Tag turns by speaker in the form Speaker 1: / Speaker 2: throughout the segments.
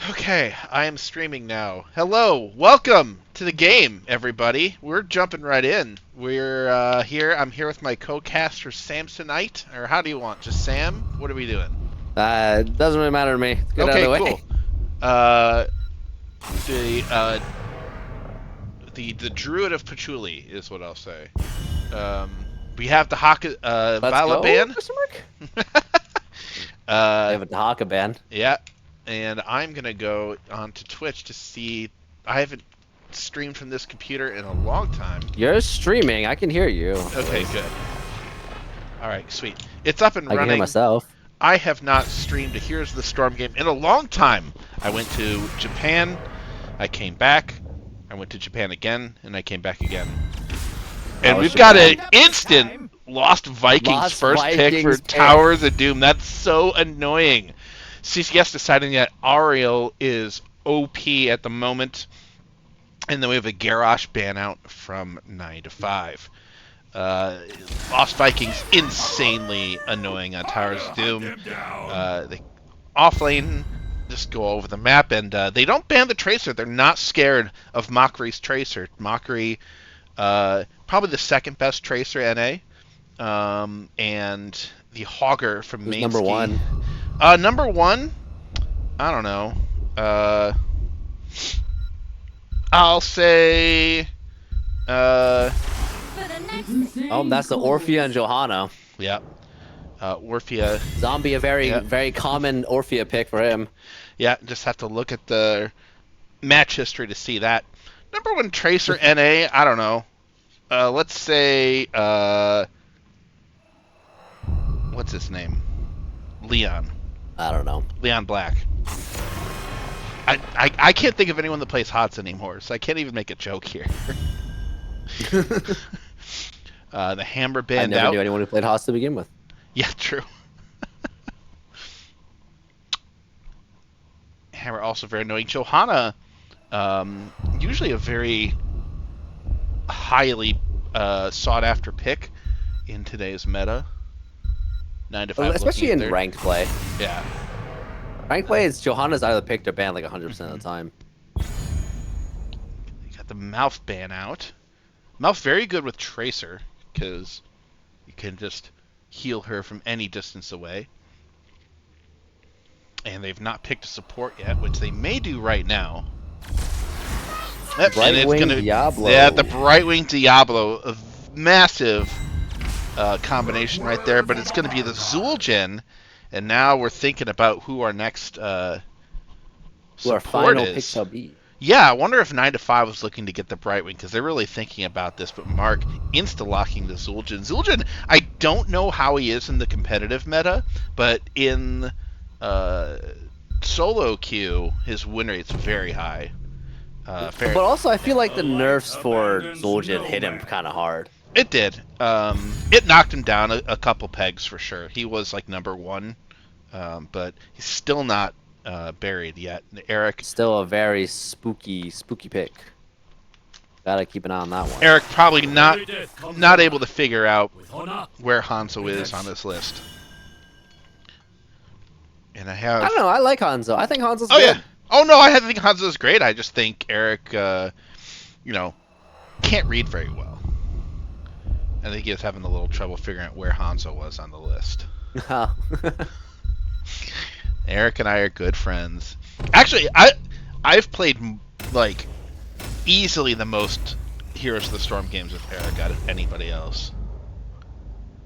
Speaker 1: Okay, I am streaming now. Hello, welcome to the game, everybody. We're jumping right in. We're here. I'm here with my co-caster Samsonite, or how do you want? Just Sam? What are we doing?
Speaker 2: Doesn't really matter to me. Let's get out of
Speaker 1: Okay,
Speaker 2: the
Speaker 1: cool.
Speaker 2: way.
Speaker 1: Uh, the uh, the Druid of Patchouli is what I'll say. Um, we have the
Speaker 2: Let's go.
Speaker 1: Valaban.
Speaker 2: Question mark? We
Speaker 1: uh,
Speaker 2: have a Dahaka band.
Speaker 1: yeah, and I'm gonna go onto Twitch to see. I haven't streamed from this computer in a long time.
Speaker 2: You're streaming. I can hear you.
Speaker 1: Okay, good. All right, sweet. It's up and
Speaker 2: I can hear
Speaker 1: running.
Speaker 2: myself.
Speaker 1: I have not streamed a Here's the Storm game in a long time. I went to Japan. I came back. I went to Japan again, and I came back again. And
Speaker 2: Oh,
Speaker 1: we've got an
Speaker 2: Japan.
Speaker 1: instant Lost Vikings
Speaker 2: Lost
Speaker 1: first pick for
Speaker 2: Vikings pick.
Speaker 1: Towers of Doom. That's so annoying. CCS deciding that Ariel is OP at the moment. And then we have a Garrosh ban out from 9 to 5. Lost Vikings, insanely annoying on Towers of Doom. They offlane, just go over the map, and they don't ban the Tracer. They're not scared of Mockery's Tracer. Mockery, probably the second best Tracer NA. And the Hogger from
Speaker 2: Who's
Speaker 1: Mainski.
Speaker 2: number one?
Speaker 1: Number one? I don't know. I'll say.
Speaker 2: Oh, that's the Orphea and Johanna.
Speaker 1: Yeah. Orphea.
Speaker 2: Zombie, a very,
Speaker 1: Yeah.
Speaker 2: very common Orphea pick for him.
Speaker 1: Yeah, just have to look at the match history to see that. Number one Tracer NA, I don't know. Let's say. What's his name? Leon.
Speaker 2: I don't know.
Speaker 1: Leon Black. I can't think of anyone that plays HOTS anymore, so I can't even make a joke here. The Hammer
Speaker 2: I
Speaker 1: band
Speaker 2: never
Speaker 1: out.
Speaker 2: knew anyone who played Hoss to begin with.
Speaker 1: Yeah, true. Hammer also very annoying. Johanna, usually a very highly sought after pick in today's meta. 9 to 5.
Speaker 2: Especially in
Speaker 1: there.
Speaker 2: ranked play.
Speaker 1: Yeah.
Speaker 2: Ranked play is Johanna's either picked or banned like 100% of the time.
Speaker 1: You got the Mouth ban out. Mouth very good with Tracer, because you can just heal her from any distance away. And they've not picked a support yet, which they may do right now. Yep, and it's
Speaker 2: Brightwing Diablo.
Speaker 1: Yeah, the Brightwing Diablo, a massive combination right there, but it's going to be the Zul'jin, and now we're thinking about who our next
Speaker 2: Who our
Speaker 1: support
Speaker 2: final
Speaker 1: is.
Speaker 2: pick shall be.
Speaker 1: Yeah, I wonder if 9 to 5 was looking to get the Brightwing, because they're really thinking about this, but Mark insta-locking the Zul'jin. Zul'jin, I don't know how he is in the competitive meta, but in solo queue, his win rate's very high.
Speaker 2: But also, I feel like the nerfs for Zul'jin hit him kind of hard.
Speaker 1: It did. It knocked him down a couple pegs for sure. He was like number one, but he's still not buried yet. Eric.
Speaker 2: Still a very spooky pick. Gotta keep an eye on that one.
Speaker 1: Eric probably not able to figure out where Hanzo is on this list. And
Speaker 2: I don't know. I like Hanzo. I think Hanzo's good.
Speaker 1: Yeah. Oh no, I think Hanzo's great. I just think Eric, can't read very well. I think he was having a little trouble figuring out where Hanzo was on the list. Eric and I are good friends. Actually, I've played like easily the most Heroes of the Storm games with Eric out of anybody else.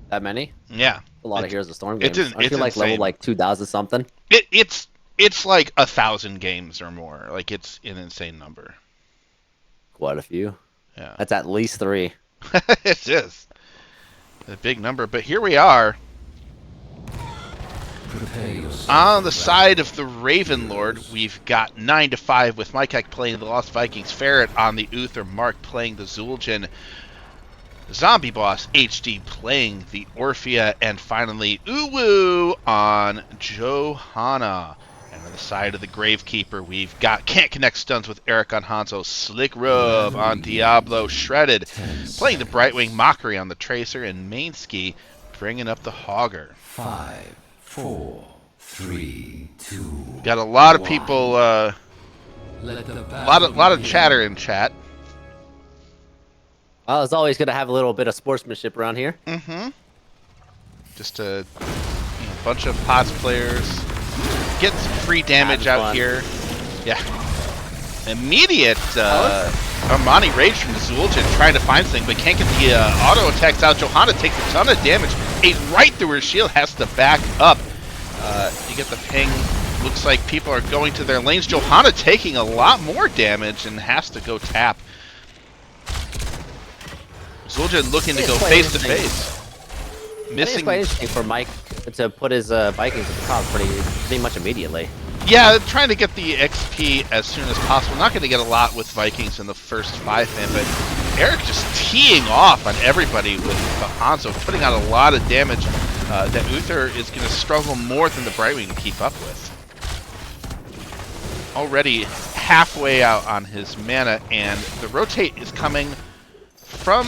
Speaker 2: That many?
Speaker 1: Yeah,
Speaker 2: A lot of Heroes of the Storm games.
Speaker 1: It's
Speaker 2: I feel like
Speaker 1: insane.
Speaker 2: level like 2,000 something.
Speaker 1: It's like 1,000 games or more. Like it's an insane number.
Speaker 2: Quite a few.
Speaker 1: Yeah,
Speaker 2: That's at least 3.
Speaker 1: it is a big number. But here we are on the side of the Raven Lord. We've got 9 to 5 with Mike playing the Lost Vikings, Ferret on the Uther, Mark playing the Zul'jin, Zombie Boss HD playing the Orphea, and finally Uwu on Johanna. And on the side of the Gravekeeper, we've got Can't Connect Stuns with Eric on Hanzo, Slick Rub on Diablo, Shredded playing the Brightwing, Mockery on the Tracer, and Mainski bringing up the Hogger.
Speaker 3: 5, 4, 3, 2.
Speaker 1: Got a lot of people, a lot of chatter in chat.
Speaker 2: Well, it's always good to have a little bit of sportsmanship around here.
Speaker 1: Mm-hmm. Just a bunch of POTS players. Get some free damage out
Speaker 2: fun.
Speaker 1: here. Yeah. Immediate Armani Rage from Zul'jin trying to find something, but can't get the auto attacks out. Johanna takes a ton of damage. Ace right through her shield, has to back up. You get the ping. Looks like people are going to their lanes. Johanna taking a lot more damage and has to go tap. Zul'jin looking to go face to face.
Speaker 2: I think it's quite interesting for Mike to put his Vikings at the top pretty much immediately.
Speaker 1: Yeah, trying to get the XP as soon as possible. Not going to get a lot with Vikings in the first 5-man, but Eric just teeing off on everybody with Hanzo, putting out a lot of damage that Uther is going to struggle more than the Brightwing to keep up with. Already halfway out on his mana, and the rotate is coming from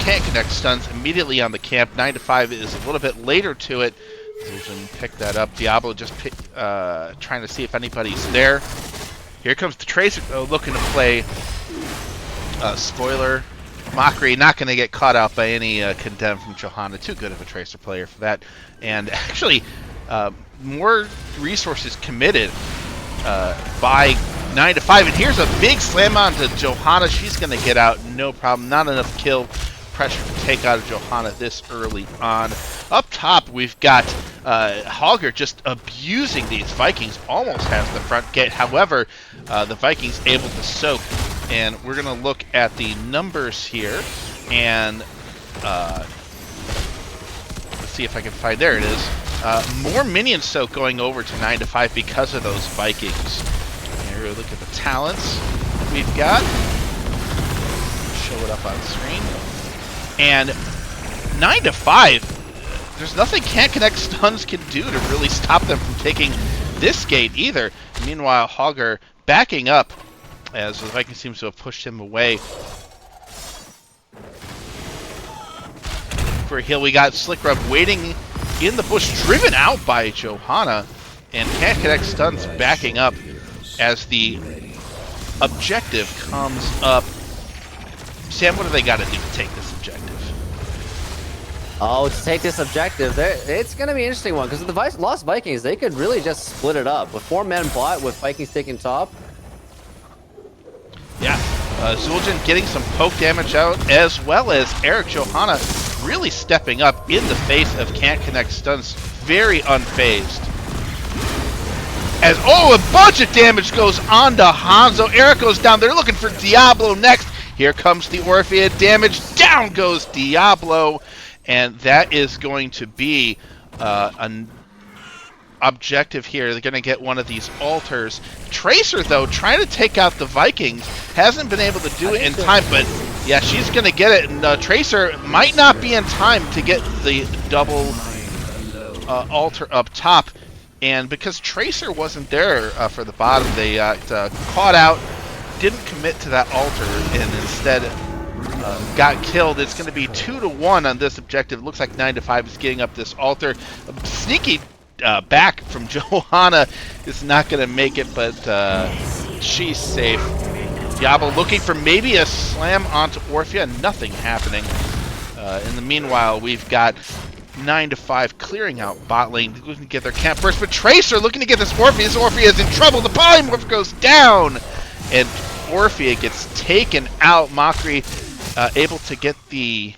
Speaker 1: Can't Connect stuns immediately on the camp. 9 to 5 is a little bit later to it. Zul'jin picked that up. Diablo just trying to see if anybody's there. Here comes the Tracer looking to play spoiler. Mockery not going to get caught out by any condemn from Johanna. Too good of a Tracer player for that. And actually, more resources committed by 9 to 5. And here's a big slam onto Johanna. She's going to get out, no problem. Not enough kill pressure to take out of Johanna this early on. Up top, we've got Hogger just abusing these Vikings. Almost has the front gate. However, the Vikings able to soak. And we're going to look at the numbers here. And let's see if I can find. There it is. More minion soak going over to 9 to 5 because of those Vikings. Here, look at the talents we've got. Show it up on screen. And 9 to 5, there's nothing Can't Connect stuns can do to really stop them from taking this gate either. Meanwhile, Hogger backing up as the Viking seems to have pushed him away. For a heal, we got Slick Rub waiting in the bush, driven out by Johanna, and Can't Connect stuns backing up as the objective comes up. Sam, what do they got to do to take this objective?
Speaker 2: Oh, to take this objective, it's going to be an interesting one, because the Lost Vikings, they could really just split it up. With 4-man bot, with Vikings taking top.
Speaker 1: Yeah, Zul'jin getting some poke damage out, as well as Eric Johanna really stepping up in the face of Can't Connect stuns, very unfazed. As, oh, a bunch of damage goes on to Hanzo. Eric goes down. They're looking for Diablo next. Here comes the Orphea damage. Down goes Diablo. And that is going to be an objective here. They're going to get one of these altars. Tracer, though, trying to take out the Vikings. Hasn't been able to do it in time, but yeah, she's going to get it. And Tracer might not be in time to get the double altar up top. And because Tracer wasn't there for the bottom, they got caught out, didn't commit to that altar, and instead got killed. It's going to be 2-1 on this objective. It looks like 9 to 5 is getting up this altar. A sneaky back from Johanna is not going to make it, but she's safe. Diablo looking for maybe a slam onto Orphea. Nothing happening. In the meanwhile, we've got 9 to 5 clearing out bot lane, looking to get their camp first, but Tracer looking to get this Orphea. This Orphea is in trouble. The polymorph goes down, and Orphea gets taken out. Mockery able to get the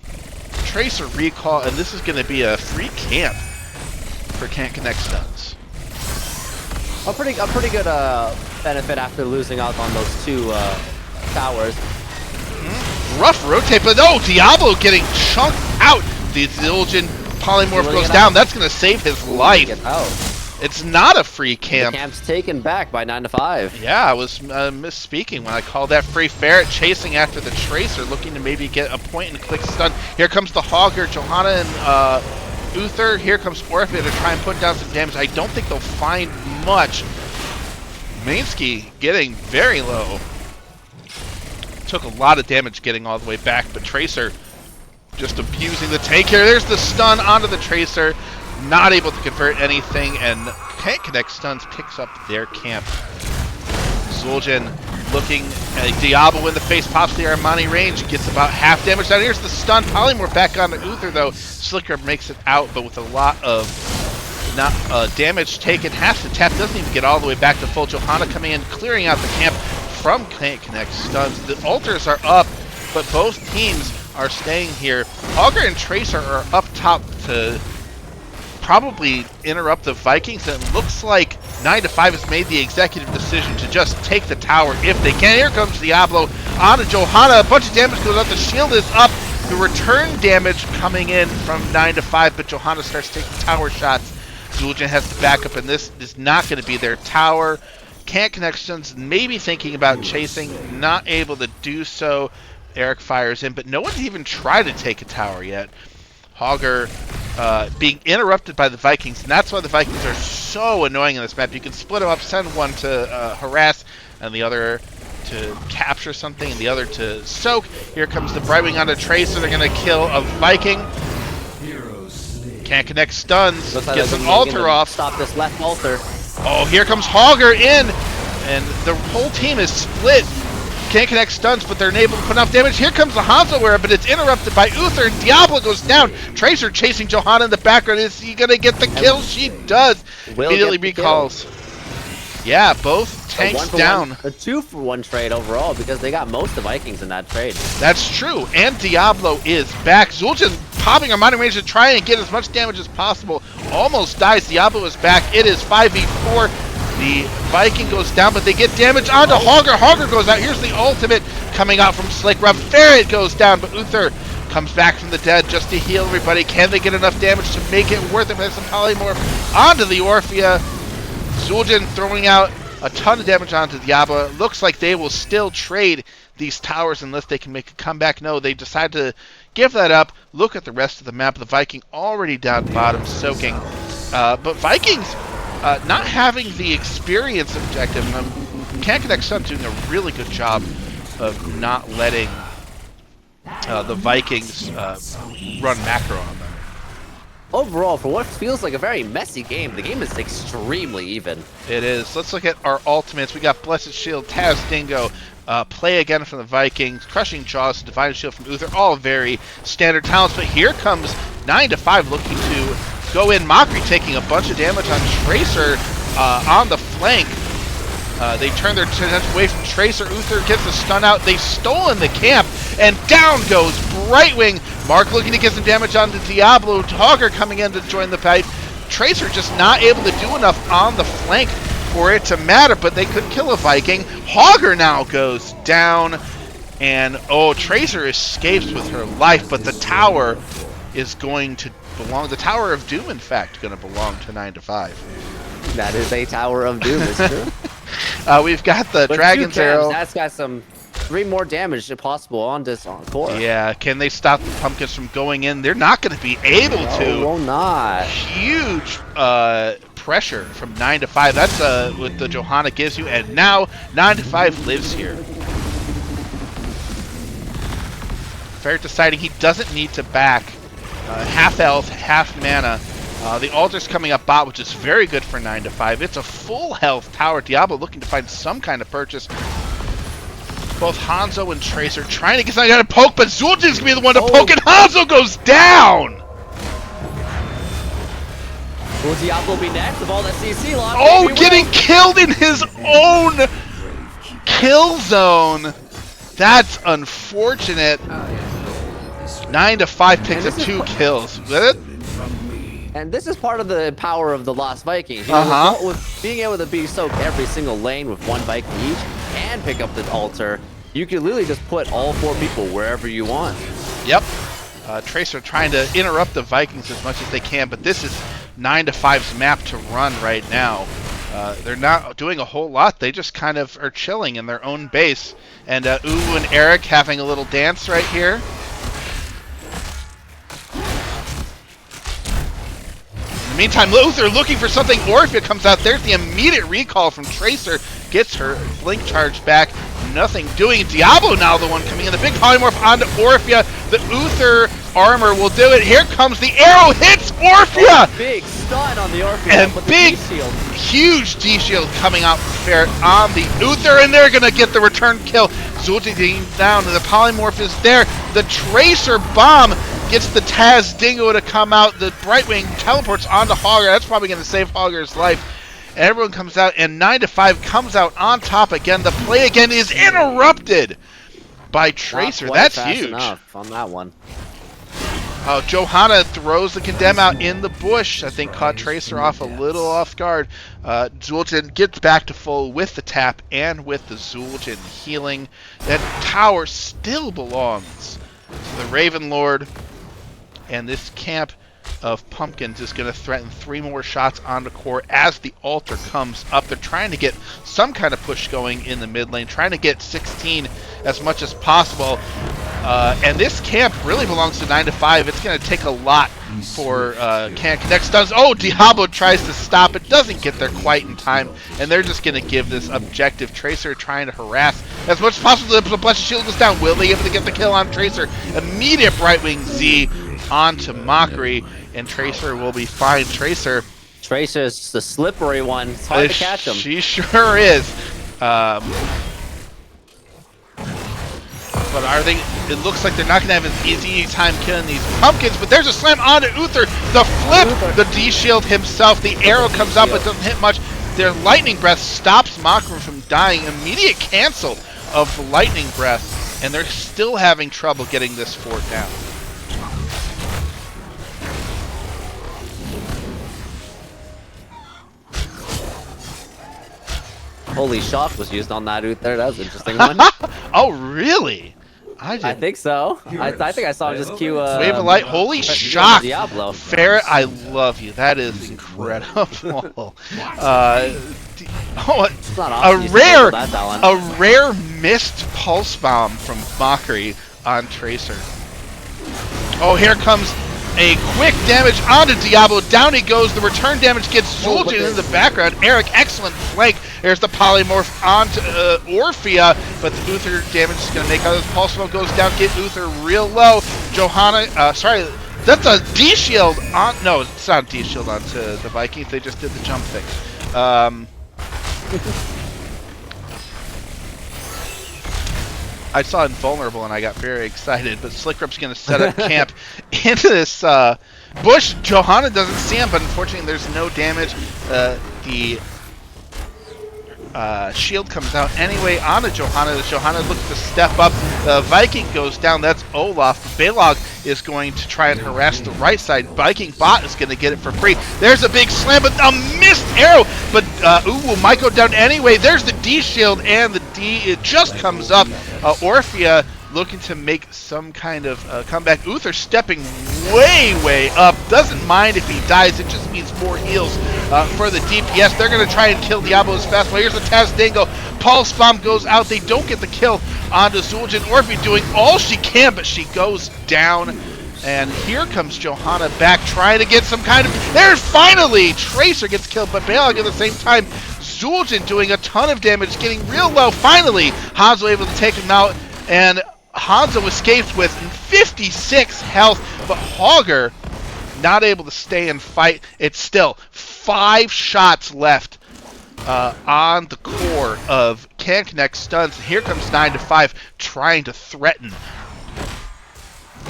Speaker 1: Tracer recall, and this is going to be a free camp for Can't Connect stuns.
Speaker 2: A pretty good benefit after losing out on those two towers.
Speaker 1: Rough rotate, but oh, Diablo getting chunked out. The Zul'jin polymorph goes down. That's going to save his life. It's not a free camp.
Speaker 2: The camp's taken back by 9 to 5.
Speaker 1: Yeah, I was misspeaking when I called that free. Ferret chasing after the Tracer, looking to maybe get a point and click stun. Here comes the Hogger, Johanna and Uther. Here comes Orphea to try and put down some damage. I don't think they'll find much. Mainsky getting very low. Took a lot of damage getting all the way back, but Tracer just abusing the tank here. There's the stun onto the Tracer. Not able to convert anything, and Can't Connect Stuns picks up their camp. Zul'jin looking at Diablo in the face, pops the Armani range, gets about half damage down. Here's the stun. Polymorph back onto Uther, though. Slicker makes it out, but with a lot of damage taken. Has to tap, doesn't even get all the way back to full. Johanna coming in, clearing out the camp from Can't Connect Stuns. The altars are up, but both teams are staying here. Augur and Tracer are up top to probably interrupt the Vikings. And it looks like 9-5 has made the executive decision to just take the tower if they can. Here comes Diablo onto Johanna. A bunch of damage goes up. The shield is up. The return damage coming in from 9-5, but Johanna starts taking tower shots. Zul'jin has to back up, and this is not going to be their tower. Can't Connect Stuns, maybe thinking about chasing, not able to do so. Eric fires in, but no one's even tried to take a tower yet. Augur being interrupted by the Vikings, and that's why the Vikings are so annoying in this map. You can split them up, send one to harass, and the other to capture something, and the other to soak. Here comes the bribing onto Tracer. They're going to kill a Viking. Can't Connect Stuns. Gets an altar off.
Speaker 2: Stop this left altar.
Speaker 1: Oh, here comes Augur in, and the whole team is split. Can't Connect Stuns, but they're unable to put enough damage. Here comes the Hanzo wearer, but it's interrupted by Uther, and Diablo goes down. Tracer chasing Johanna in the background. Is he going to get the kill? She does. Immediately recalls. Yeah, both tanks down.
Speaker 2: A 2-for-1 trade overall, because they got most of the Vikings in that trade.
Speaker 1: That's true, and Diablo is back. Zul'jin popping a minor range to try and get as much damage as possible. Almost dies. Diablo is back. It is 5v4. The Viking goes down, but they get damage onto Augur. Augur goes out. Here's the ultimate coming out from Slick Rob. Ferret goes down, but Uther comes back from the dead just to heal everybody. Can they get enough damage to make it worth it? There's some polymorph onto the Orphea. Zul'jin throwing out a ton of damage onto Diablo. Looks like they will still trade these towers unless they can make a comeback. No, they decide to give that up. Look at the rest of the map. The Viking already down bottom, soaking. But Vikings not having the experience objective. Can't Connect Stuns doing a really good job of not letting the Vikings run macro on them.
Speaker 2: Overall, for what feels like a very messy game, the game is extremely even.
Speaker 1: It is. Let's look at our ultimates. We got Blessed Shield, Taz Dingo, Play Again from the Vikings, Crushing Jaws, Divine Shield from Uther, all very standard talents. But here comes 9-5 looking to go in. Mockery taking a bunch of damage on Tracer on the flank. They turn their attention away from Tracer. Uther gets the stun out. They've stolen the camp, and down goes Brightwing. Mark looking to get some damage onto Diablo. Augur coming in to join the fight. Tracer just not able to do enough on the flank for it to matter, but they could kill a Viking. Augur now goes down, and Tracer escapes with her life, but the tower is going to belong. The Tower of Doom, in fact, going to belong to 9-5.
Speaker 2: That is a Tower of Doom, it's true.
Speaker 1: We've got the
Speaker 2: But
Speaker 1: Dragon's Arrow.
Speaker 2: That's got some 3 more damage if possible on this core.
Speaker 1: Yeah, can they stop the Pumpkins from going in? They're not going to be able to.
Speaker 2: No, not.
Speaker 1: Huge pressure from 9-5. That's what the Johanna gives you, and now 9-5 lives here. Ferret deciding he doesn't need to back. Half health, half mana. The altar's coming up bot, which is very good for 9-5. It's a full health tower. Diablo looking to find some kind of purchase. Both Hanzo and Tracer trying to get something out of poke, but Zul'jin's going to be the one to poke, and Hanzo goes down!
Speaker 2: Will Diablo be next with all that CC lock?
Speaker 1: Oh, getting killed in his own kill zone! That's unfortunate. 9-5 picks up 2 kills.
Speaker 2: And this is part of the power of the Lost Vikings. You know, with being able to be soak every single lane with 1 Viking each and pick up the altar, you can literally just put all 4 people wherever you want.
Speaker 1: Yep. Tracer trying to interrupt the Vikings as much as they can, but this is 9-5's map to run right now. They're not doing a whole lot. They just kind of are chilling in their own base. And Uwu and Eric having a little dance right here. Meantime, Uther looking for something. Orphea comes out. There's the immediate recall from Tracer. Gets her blink charge back. Nothing doing. Diablo now the one coming in. The big polymorph onto Orphea. The Uther armor will do it. Here comes the arrow. Hits Orphea.
Speaker 2: Big stun on the Orpheus.
Speaker 1: And
Speaker 2: with
Speaker 1: big,
Speaker 2: the D-shield.
Speaker 1: huge D-shield coming out from Ferret on the Uther, and they're going to get the return kill. Zulting down, and the Polymorph is there. The Tracer Bomb gets the Taz Dingo to come out. The Brightwing teleports onto Hogger. That's probably going to save Hogger's life. And everyone comes out, and 9-5 comes out on top again. The play again is interrupted by Tracer. That's huge.
Speaker 2: Enough on that one.
Speaker 1: Johanna throws the Condemn out in the bush. I think caught Tracer off a little off guard. Zul'jin gets back to full with the tap and with the Zul'jin healing. That tower still belongs to the Raven Lord. And this camp of pumpkins is going to threaten 3 more shots on the core as the altar comes up. They're trying to get some kind of push going in the mid lane, trying to get 16 as much as possible. And this camp really belongs to 9-5. It's going to take a lot for Can't Connect stuns. Oh, Diablo tries to stop it, doesn't get there quite in time, and they're just going to give this objective. Tracer trying to harass as much as possible. The Blessed Shield goes down. Will they be able to get the kill on Tracer? Immediate Brightwing Z onto Mockery, and Tracer will be fine.
Speaker 2: Tracer's the slippery one. It's hard to catch him.
Speaker 1: She sure is. But are they? It looks like they're not going to have an easy time killing these pumpkins. But there's a slam onto Uther. The flip, the D-shield himself. The arrow comes up, but doesn't hit much. Their lightning breath stops Mockery from dying. Immediate cancel of the lightning breath, and they're still having trouble getting this fort down.
Speaker 2: Holy Shock was used on that Uther. That was an interesting one.
Speaker 1: Oh, really?
Speaker 2: I think so. I think I saw him just cue
Speaker 1: Wave of Light. Holy Shock.
Speaker 2: Diablo.
Speaker 1: Ferret, I love you. That is incredible. A rare missed Pulse Bomb from Mockery on Tracer. Oh, here comes a quick damage onto Diablo. Down he goes. The return damage gets Zul'jin in the background. Eric, excellent flank. There's the Polymorph onto Orphea, but the Uther damage is going to make out. This Pulse Smoke goes down, get Uther real low. Johanna, that's a D-shield on. No, it's not a D-shield onto the Vikings. They just did the jump thing. I saw Invulnerable and I got very excited, but Slickrup's going to set up camp into this bush. Johanna doesn't see him, but unfortunately there's no damage. The shield comes out anyway onto Johanna. Johanna looks to step up. The Viking goes down. That's Olaf. Balog is going to try and harass the right side. Viking bot is going to get it for free. There's a big slam, but a missed arrow. But might go down anyway. There's the D shield, and the D, it just comes up. Orphea looking to make some kind of comeback. Uther stepping way up. Doesn't mind if he dies. It just means more heals for the DPS. They're going to try and kill Diablo as fast. Well, here's the Taz Dingo. Pulse Bomb goes out. They don't get the kill onto Zul'jin. Orphea doing all she can, but she goes down. And here comes Johanna back trying to get some kind of... There's finally! Tracer gets killed, but Balog at the same time. Zul'jin doing a ton of damage, getting real low. Finally, Hanzo able to take him out. And Hanzo escapes with 56 health, but Hogger not able to stay and fight. It's still 5 shots left on the core of Can't Connect stuns. Here comes 9-5 trying to threaten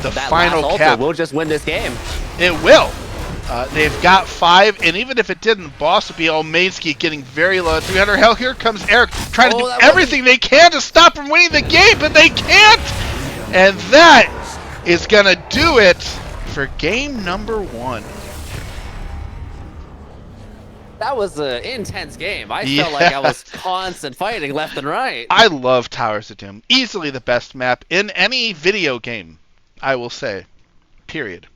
Speaker 1: the
Speaker 2: that
Speaker 1: final
Speaker 2: last
Speaker 1: cap.
Speaker 2: We'll just win this game.
Speaker 1: It will. They've got 5, and even if it didn't, Boss would be Olmansky getting very low at 300. Hell, here comes Eric trying to do everything they can to stop from winning the game, but they can't! And that is going to do it for game number 1.
Speaker 2: That was an intense game. I felt like I was constant fighting left and right.
Speaker 1: I love Towers of Doom. Easily the best map in any video game, I will say. Period.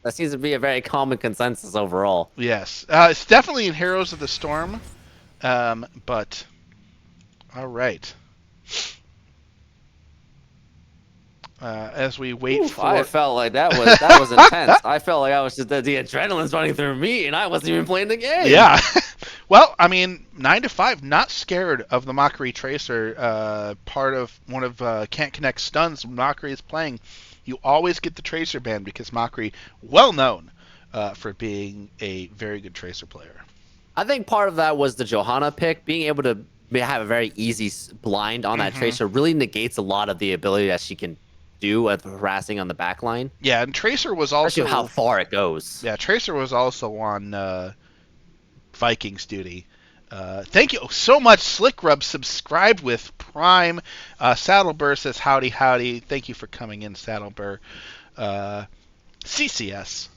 Speaker 2: That seems to be a very common consensus overall.
Speaker 1: Yes. It's definitely in Heroes of the Storm. But, all right. As we wait for...
Speaker 2: I felt like that was intense. I felt like I was just the adrenaline's running through me, and I wasn't even playing the game.
Speaker 1: Yeah. Well, I mean, 9-5, not scared of the Mockery Tracer. Part of one of Can't Connect stuns Mockery is playing. You always get the Tracer ban because Mockery, well known for being a very good Tracer player.
Speaker 2: I think part of that was the Johanna pick. Being able to have a very easy blind on that Tracer really negates a lot of the ability that she can do with harassing on the back line.
Speaker 1: Yeah, and Tracer was
Speaker 2: Especially
Speaker 1: also
Speaker 2: how far it goes.
Speaker 1: Yeah, Tracer was also on Vikings duty. Thank you so much, Slick Rub. Subscribed with Prime. Saddleburr says howdy howdy. Thank you for coming in, Saddleburr. CCS.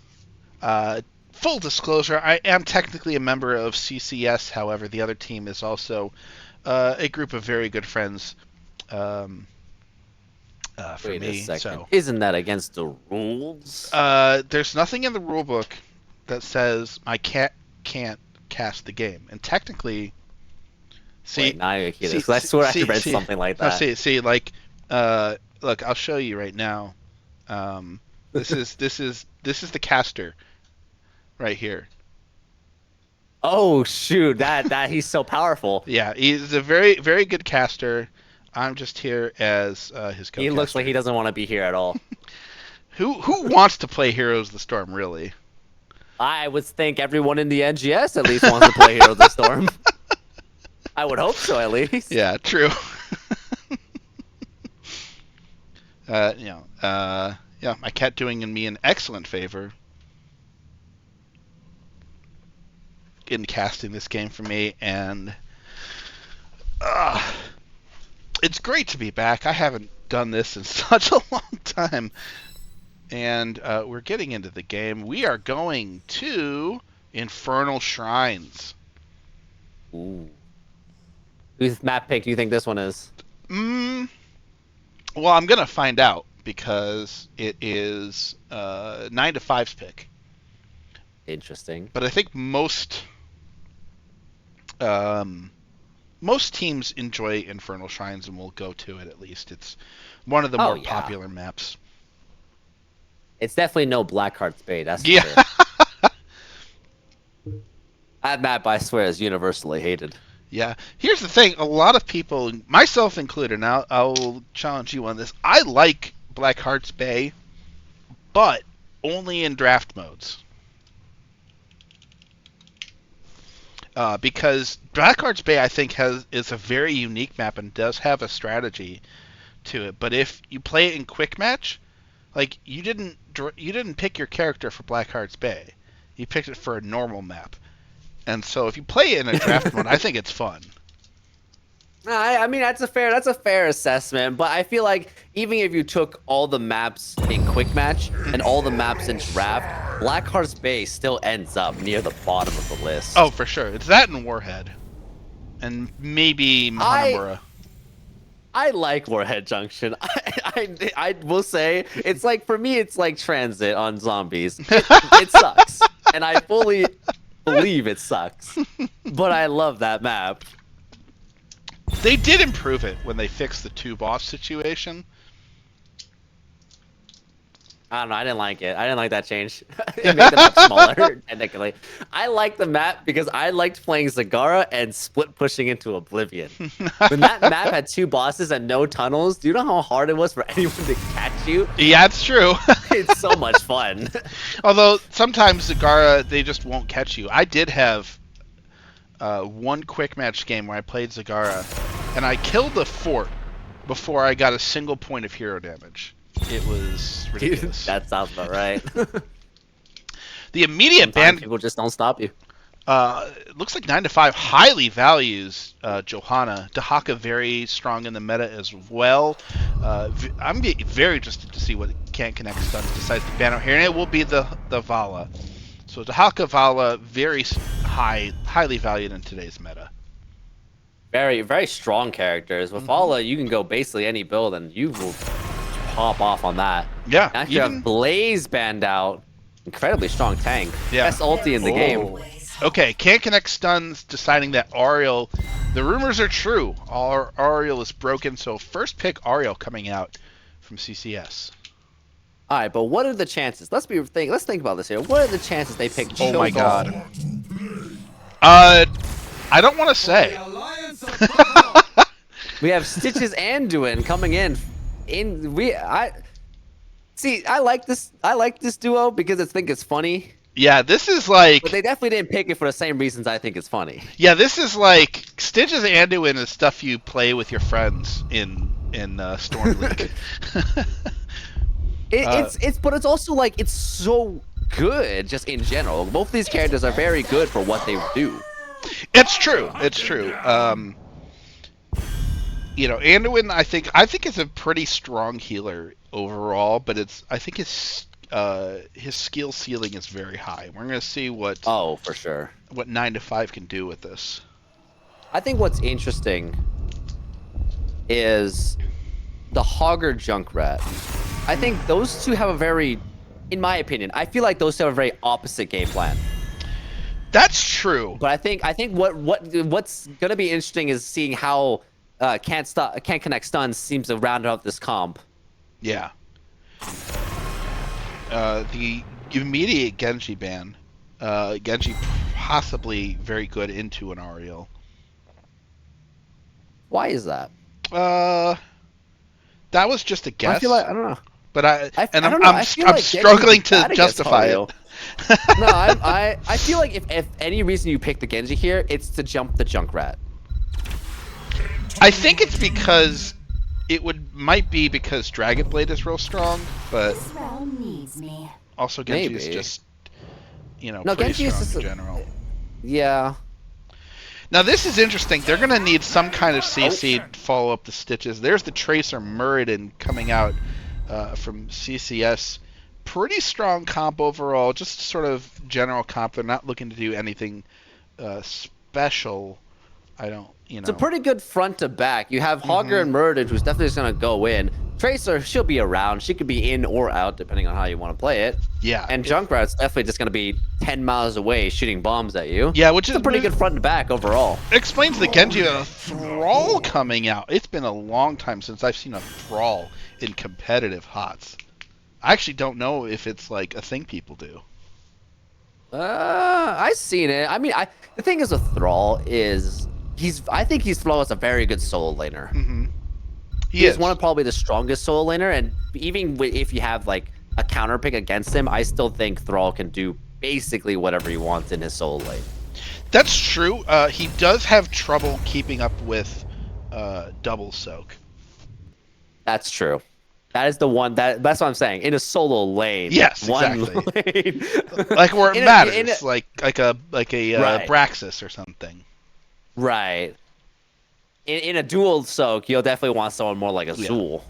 Speaker 1: Full disclosure, I am technically a member of CCS. However, the other team is also a group of very good friends for
Speaker 2: Wait
Speaker 1: me.
Speaker 2: a second.
Speaker 1: So,
Speaker 2: Isn't that against the rules?
Speaker 1: there's nothing in the rulebook that says I can't cast the game, and technically,
Speaker 2: Wait, now I hear this. I swear I read something like that.
Speaker 1: Look, I'll show you right now. This is the caster right here.
Speaker 2: Oh shoot! That he's so powerful.
Speaker 1: Yeah, he's a very very good caster. I'm just here as his co-caster.
Speaker 2: He looks like he doesn't want to be here at all.
Speaker 1: Who wants to play Heroes of the Storm, really?
Speaker 2: I would think everyone in the NGS at least wants to play Heroes of the Storm. I would hope so, at least.
Speaker 1: Yeah, true. My cat doing me an excellent favor in casting this game for me, and it's great to be back. I haven't done this in such a long time. And we're getting into the game. We are going to Infernal Shrines.
Speaker 2: Ooh. Whose map pick do you think this one is?
Speaker 1: Well, I'm going to find out because it is 9 to 5's pick.
Speaker 2: Interesting.
Speaker 1: But I think most teams enjoy Infernal Shrines and will go to it at least. It's one of the more popular maps.
Speaker 2: It's definitely no Blackheart Spade, that's for
Speaker 1: sure.
Speaker 2: That map, I swear, is universally hated.
Speaker 1: Yeah. Here's the thing. A lot of people, myself included, now I'll challenge you on this. I like Blackheart's Bay, but only in draft modes. Because Blackheart's Bay, I think, is a very unique map and does have a strategy to it. But if you play it in quick match, like you didn't pick your character for Blackheart's Bay, you picked it for a normal map, and so if you play it in a draft mode, I think it's fun.
Speaker 2: I mean that's a fair assessment, but I feel like even if you took all the maps in quick match and all the maps in draft, Blackheart's Bay still ends up near the bottom of the list.
Speaker 1: Oh, for sure. It's that and Warhead, and maybe Hanamura.
Speaker 2: I like Warhead Junction. I will say it's like, for me it's like Transit on zombies. It sucks, and I fully believe it sucks. But I love that map.
Speaker 1: They did improve it when they fixed the 2-boss situation.
Speaker 2: I don't know. I didn't like it. I didn't like that change. It made the map smaller, technically. I like the map because I liked playing Zagara and split pushing into Oblivion. When that map had 2 bosses and no tunnels, do you know how hard it was for anyone to catch you?
Speaker 1: Yeah, it's true.
Speaker 2: It's so much fun.
Speaker 1: Although sometimes Zagara, they just won't catch you. I did have one quick match game where I played Zagara, and I killed the fort before I got a single point of hero damage. It was ridiculous.
Speaker 2: That sounds about right.
Speaker 1: The immediate ban.
Speaker 2: People just don't stop you.
Speaker 1: It looks like 9 to 5 highly values Johanna. Dahaka very strong in the meta as well. I'm very interested to see what Can't Connect Stuns decides to ban out here, and it will be the Vala. So Dahaka Vala very highly valued in today's meta.
Speaker 2: Very, very strong characters. With Vala, you can go basically any build, and you will pop off on that.
Speaker 1: Yeah.
Speaker 2: Now you have Blaze banned out. Incredibly strong tank.
Speaker 1: Yeah.
Speaker 2: Best ulti in the game.
Speaker 1: Okay, Can't Connect Stuns deciding that Ariel, the rumors are true. Ariel is broken, so first pick Ariel coming out from CCS.
Speaker 2: All right, but what are the chances? Let's think about this here. What are the chances they pick?
Speaker 1: Oh my God. I don't want to say.
Speaker 2: We have Stitches and Duin coming in. I like this duo because I think it's funny.
Speaker 1: Yeah, this is
Speaker 2: But
Speaker 1: like
Speaker 2: they definitely didn't pick it for the same reasons I think it's funny.
Speaker 1: this is like Stitches Anduin is stuff you play with your friends in Storm League.
Speaker 2: But it's also like it's so good just in general. Both of these characters are very good for what they do.
Speaker 1: It's true. It's true. Anduin, I think is a pretty strong healer overall, but I think his skill ceiling is very high. We're gonna see what
Speaker 2: For sure.
Speaker 1: what 9 to 5 can do with this.
Speaker 2: I think what's interesting is the Hogger Junkrat. I think those two have a very, in my opinion, I feel like those two have a very opposite game plan.
Speaker 1: That's true.
Speaker 2: But I think what's gonna be interesting is seeing how can't connect stuns seems to round out this comp.
Speaker 1: Yeah. The immediate Genji ban. Genji possibly very good into an Ariel.
Speaker 2: Why is that?
Speaker 1: That was just a guess.
Speaker 2: I feel like I don't know.
Speaker 1: But
Speaker 2: I'm
Speaker 1: struggling to justify it.
Speaker 2: No, I feel like if any reason you pick the Genji here, it's to jump the Junkrat.
Speaker 1: I think it's because might be because Dragon Blade is real strong, but
Speaker 4: This realm needs me.
Speaker 1: also Genji is
Speaker 2: Maybe.
Speaker 1: just
Speaker 2: No,
Speaker 1: pretty
Speaker 2: Genji is
Speaker 1: strong
Speaker 2: just
Speaker 1: in general.
Speaker 2: Yeah.
Speaker 1: Now this is interesting. They're gonna need some kind of CC to follow up the Stitches. There's the Tracer Muradin coming out from CCS. Pretty strong comp overall, just sort of general comp. They're not looking to do anything special. I don't,
Speaker 2: It's a pretty good front to back. You have Hogger and Muradin, who's definitely just gonna go in. Tracer, she'll be around. She could be in or out, depending on how you want to play it.
Speaker 1: Yeah.
Speaker 2: And Junkrat's definitely just gonna be 10 miles away shooting bombs at you.
Speaker 1: Yeah, which
Speaker 2: It's a pretty good front to back overall.
Speaker 1: Explains the Genji Thrall coming out. It's been a long time since I've seen a Thrall in competitive HOTS. I actually don't know if it's like a thing people do.
Speaker 2: I've seen it. I mean, the thing is with Thrall is I think he's Thrall is a very good solo laner.
Speaker 1: Mm-hmm.
Speaker 2: He's one of probably the strongest solo laner, and even if you have like a counter pick against him, I still think Thrall can do basically whatever he wants in his solo lane.
Speaker 1: That's true. He does have trouble keeping up with double soak.
Speaker 2: That's true. That is the one that's what I'm saying. In a solo lane.
Speaker 1: Yes,
Speaker 2: one
Speaker 1: exactly.
Speaker 2: lane.
Speaker 1: Like where it matters, like a
Speaker 2: Right.
Speaker 1: Braxis or something.
Speaker 2: Right. In a dual soak, you'll definitely want someone more like a Zool.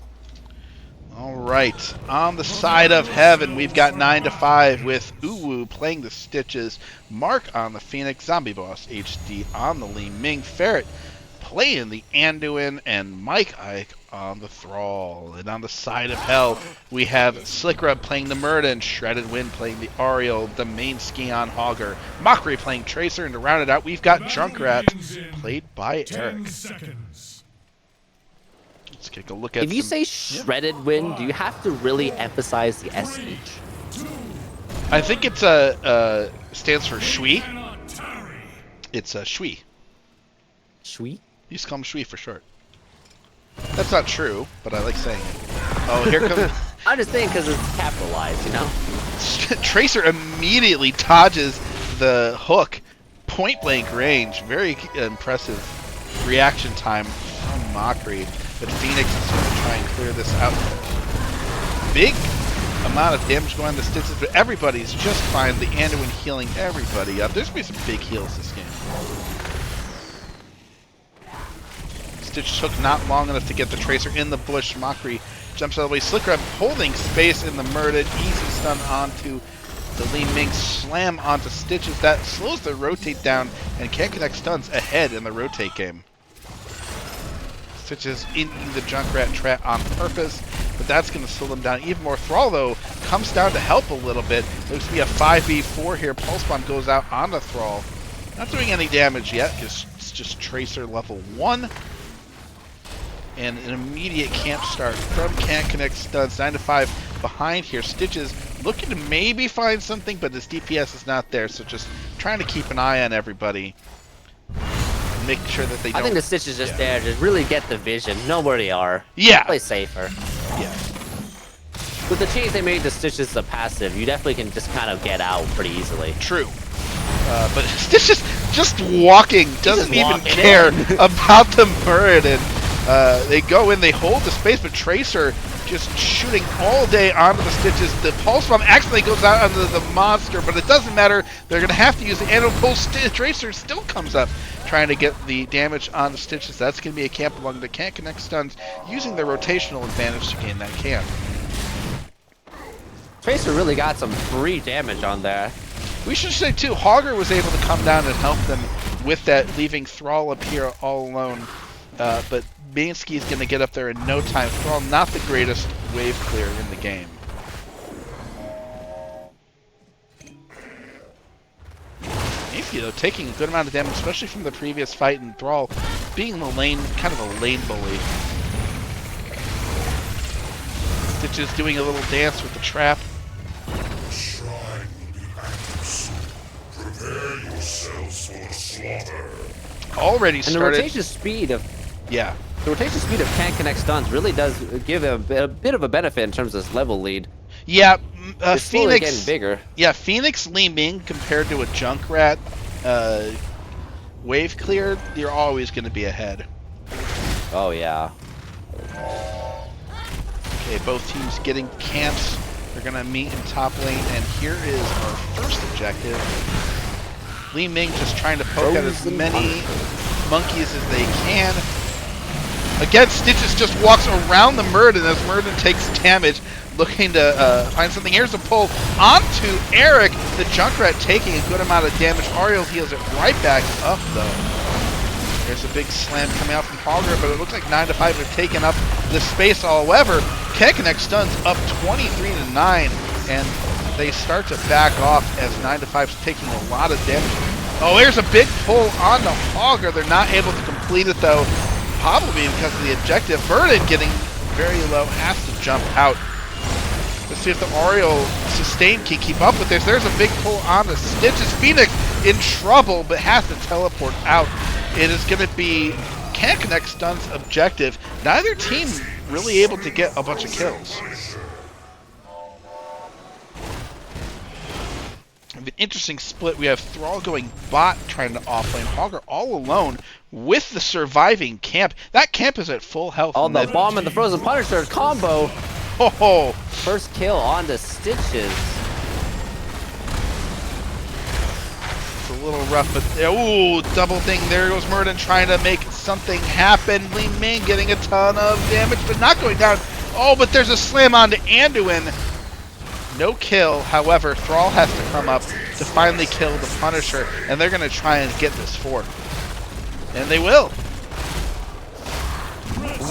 Speaker 1: All right, on the side of heaven, we've got 9 to 5 with Uwu playing the Stitches, Mark on the Phoenix, Zombie Boss HD on the Li Ming, Ferret playing the Anduin, and Mike Ike on the Thrall. And on the side of hell, we have Slickrub playing the Muradin, Shredded Wind playing the Ariel, the main Skion Hogger, Mockery playing Tracer, and to round it out, we've got Junkrat played by Eric. Let's take a look at
Speaker 2: If you say Shredded Wind, do you have to really emphasize the SH?
Speaker 1: I think it's stands for Shui. It's a Shui.
Speaker 2: Shui?
Speaker 1: You just call him Shui for short. That's not true, but I like saying it. Oh, here comes...
Speaker 2: I'm just saying because it's capitalized, you know?
Speaker 1: Tracer immediately dodges the hook. Point blank range. Very impressive reaction time from Mockery. But Phoenix is going to try and clear this out. Big amount of damage going on to Stitches, but everybody's just fine. The Anduin healing everybody up. There's going to be some big heals this game. Stitch took not long enough to get the Tracer in the bush. Mockery jumps out of the way. Slickrub holding space in the Muradin. Easy stun onto the Li Ming. Slam onto Stitches. That slows the rotate down and can't connect stuns ahead in the rotate game. Stitches in the Junkrat trap on purpose, but that's going to slow them down even more. Thrall, though, comes down to help a little bit. Looks to be a 5v4 here. Pulse Bomb goes out on the Thrall. Not doing any damage yet, because it's just Tracer level 1. And an immediate camp start from Can't Connect Studs. 9 to 5 behind here. Stitches looking to maybe find something, but his DPS is not there, so just trying to keep an eye on everybody. Make sure that they don't...
Speaker 2: I think the Stitch is just there to really get the vision, know where they are.
Speaker 1: Yeah.
Speaker 2: Play safer.
Speaker 1: Yeah.
Speaker 2: with the change they made to Stitches the passive, you definitely can just kind of get out pretty easily.
Speaker 1: True. But Stitch just walking, doesn't even
Speaker 2: walking
Speaker 1: care
Speaker 2: in.
Speaker 1: about the Muradin. They go in, they hold the space, but Tracer just shooting all day onto the Stitches. The Pulse Bomb accidentally goes out onto the monster, but it doesn't matter. They're going to have to use the Anvil Pulse. Tracer still comes up, trying to get the damage on the Stitches. That's going to be a camp along the Can't Connect stuns, using their rotational advantage to gain that camp.
Speaker 2: Tracer really got some free damage on there.
Speaker 1: We should say, too, Hogger was able to come down and help them with that, leaving Thrall up here all alone. But Bansky's going to get up there in no time. Thrall, not the greatest wave clear in the game. Bansky, though, taking a good amount of damage, especially from the previous fight, and Thrall being the lane, kind of a lane bully. Stitch is doing a little dance with the trap.
Speaker 3: Prepare yourselves for the slaughter.
Speaker 1: Already
Speaker 2: And
Speaker 1: started.
Speaker 2: the rotation speed of
Speaker 1: Yeah.
Speaker 2: the rotation speed of Can't Connect stuns really does give a bit of a benefit in terms of this level lead.
Speaker 1: Yeah,
Speaker 2: It's slowly
Speaker 1: Phoenix.
Speaker 2: getting bigger.
Speaker 1: Yeah, Phoenix Li Ming compared to a Junkrat wave clear, you're always going to be ahead.
Speaker 2: Oh yeah.
Speaker 1: Okay, both teams getting camps. They're going to meet in top lane, and here is our first objective. Li Ming just trying to poke at as
Speaker 2: Frozen
Speaker 1: many monkeys as they can. Again, Stitches just walks around the Muradin as Muradin takes damage, looking to find something. Here's a pull onto Eric. The Junkrat taking a good amount of damage. Ariel heals it right back up, though. There's a big slam coming out from Hogger, but it looks like 9 to 5 have taken up the space. However, Can't Connect stuns up 23 to 9, and they start to back off as 9 to 5's taking a lot of damage. Oh, here's a big pull onto Hogger. They're not able to complete it, though, probably because of the objective. Vernon getting very low, has to jump out. Let's see if the Oriole sustain can keep up with this. There's a big pull on the Stitches. Phoenix in trouble, but has to teleport out. It is going to be Can't Connect stuns objective. Neither team really able to get a bunch of kills. An interesting split. We have Thrall going bot, trying to offlane. Hogger all alone with the surviving camp. That camp is at full health.
Speaker 2: Oh, the bomb and the Frozen Punisher combo.
Speaker 1: Oh,
Speaker 2: First kill on the Stitches.
Speaker 1: it's a little rough, but ooh, double thing. There goes Muradin trying to make something happen. Li Ming getting a ton of damage, but not going down. Oh, but there's a slam onto Anduin. No kill. However, Thrall has to come up to finally kill the Punisher, and they're going to try and get this fourth. And they will.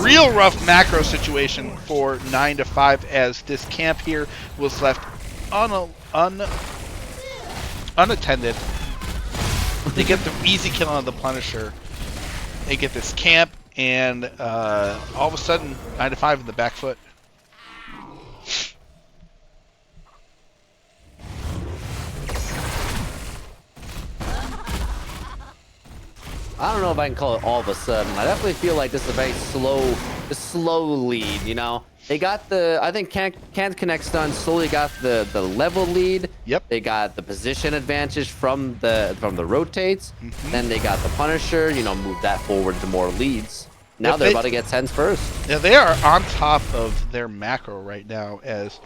Speaker 1: Real rough macro situation for 9 to 5 as this camp here was left unattended. They get the easy kill on the Punisher. They get this camp, and all of a sudden, 9 to 5 in the back foot.
Speaker 2: I don't know if I can call it all of a sudden. I definitely feel like this is a very slow lead, you know? They got the, I think Can't Connect stun slowly got the level lead.
Speaker 1: Yep.
Speaker 2: They got the position advantage from the rotates. Then they got the Punisher, you know, move that forward to more leads. Now
Speaker 1: Yep,
Speaker 2: they're about to get 10s first.
Speaker 1: Yeah, they are on top of their macro right now as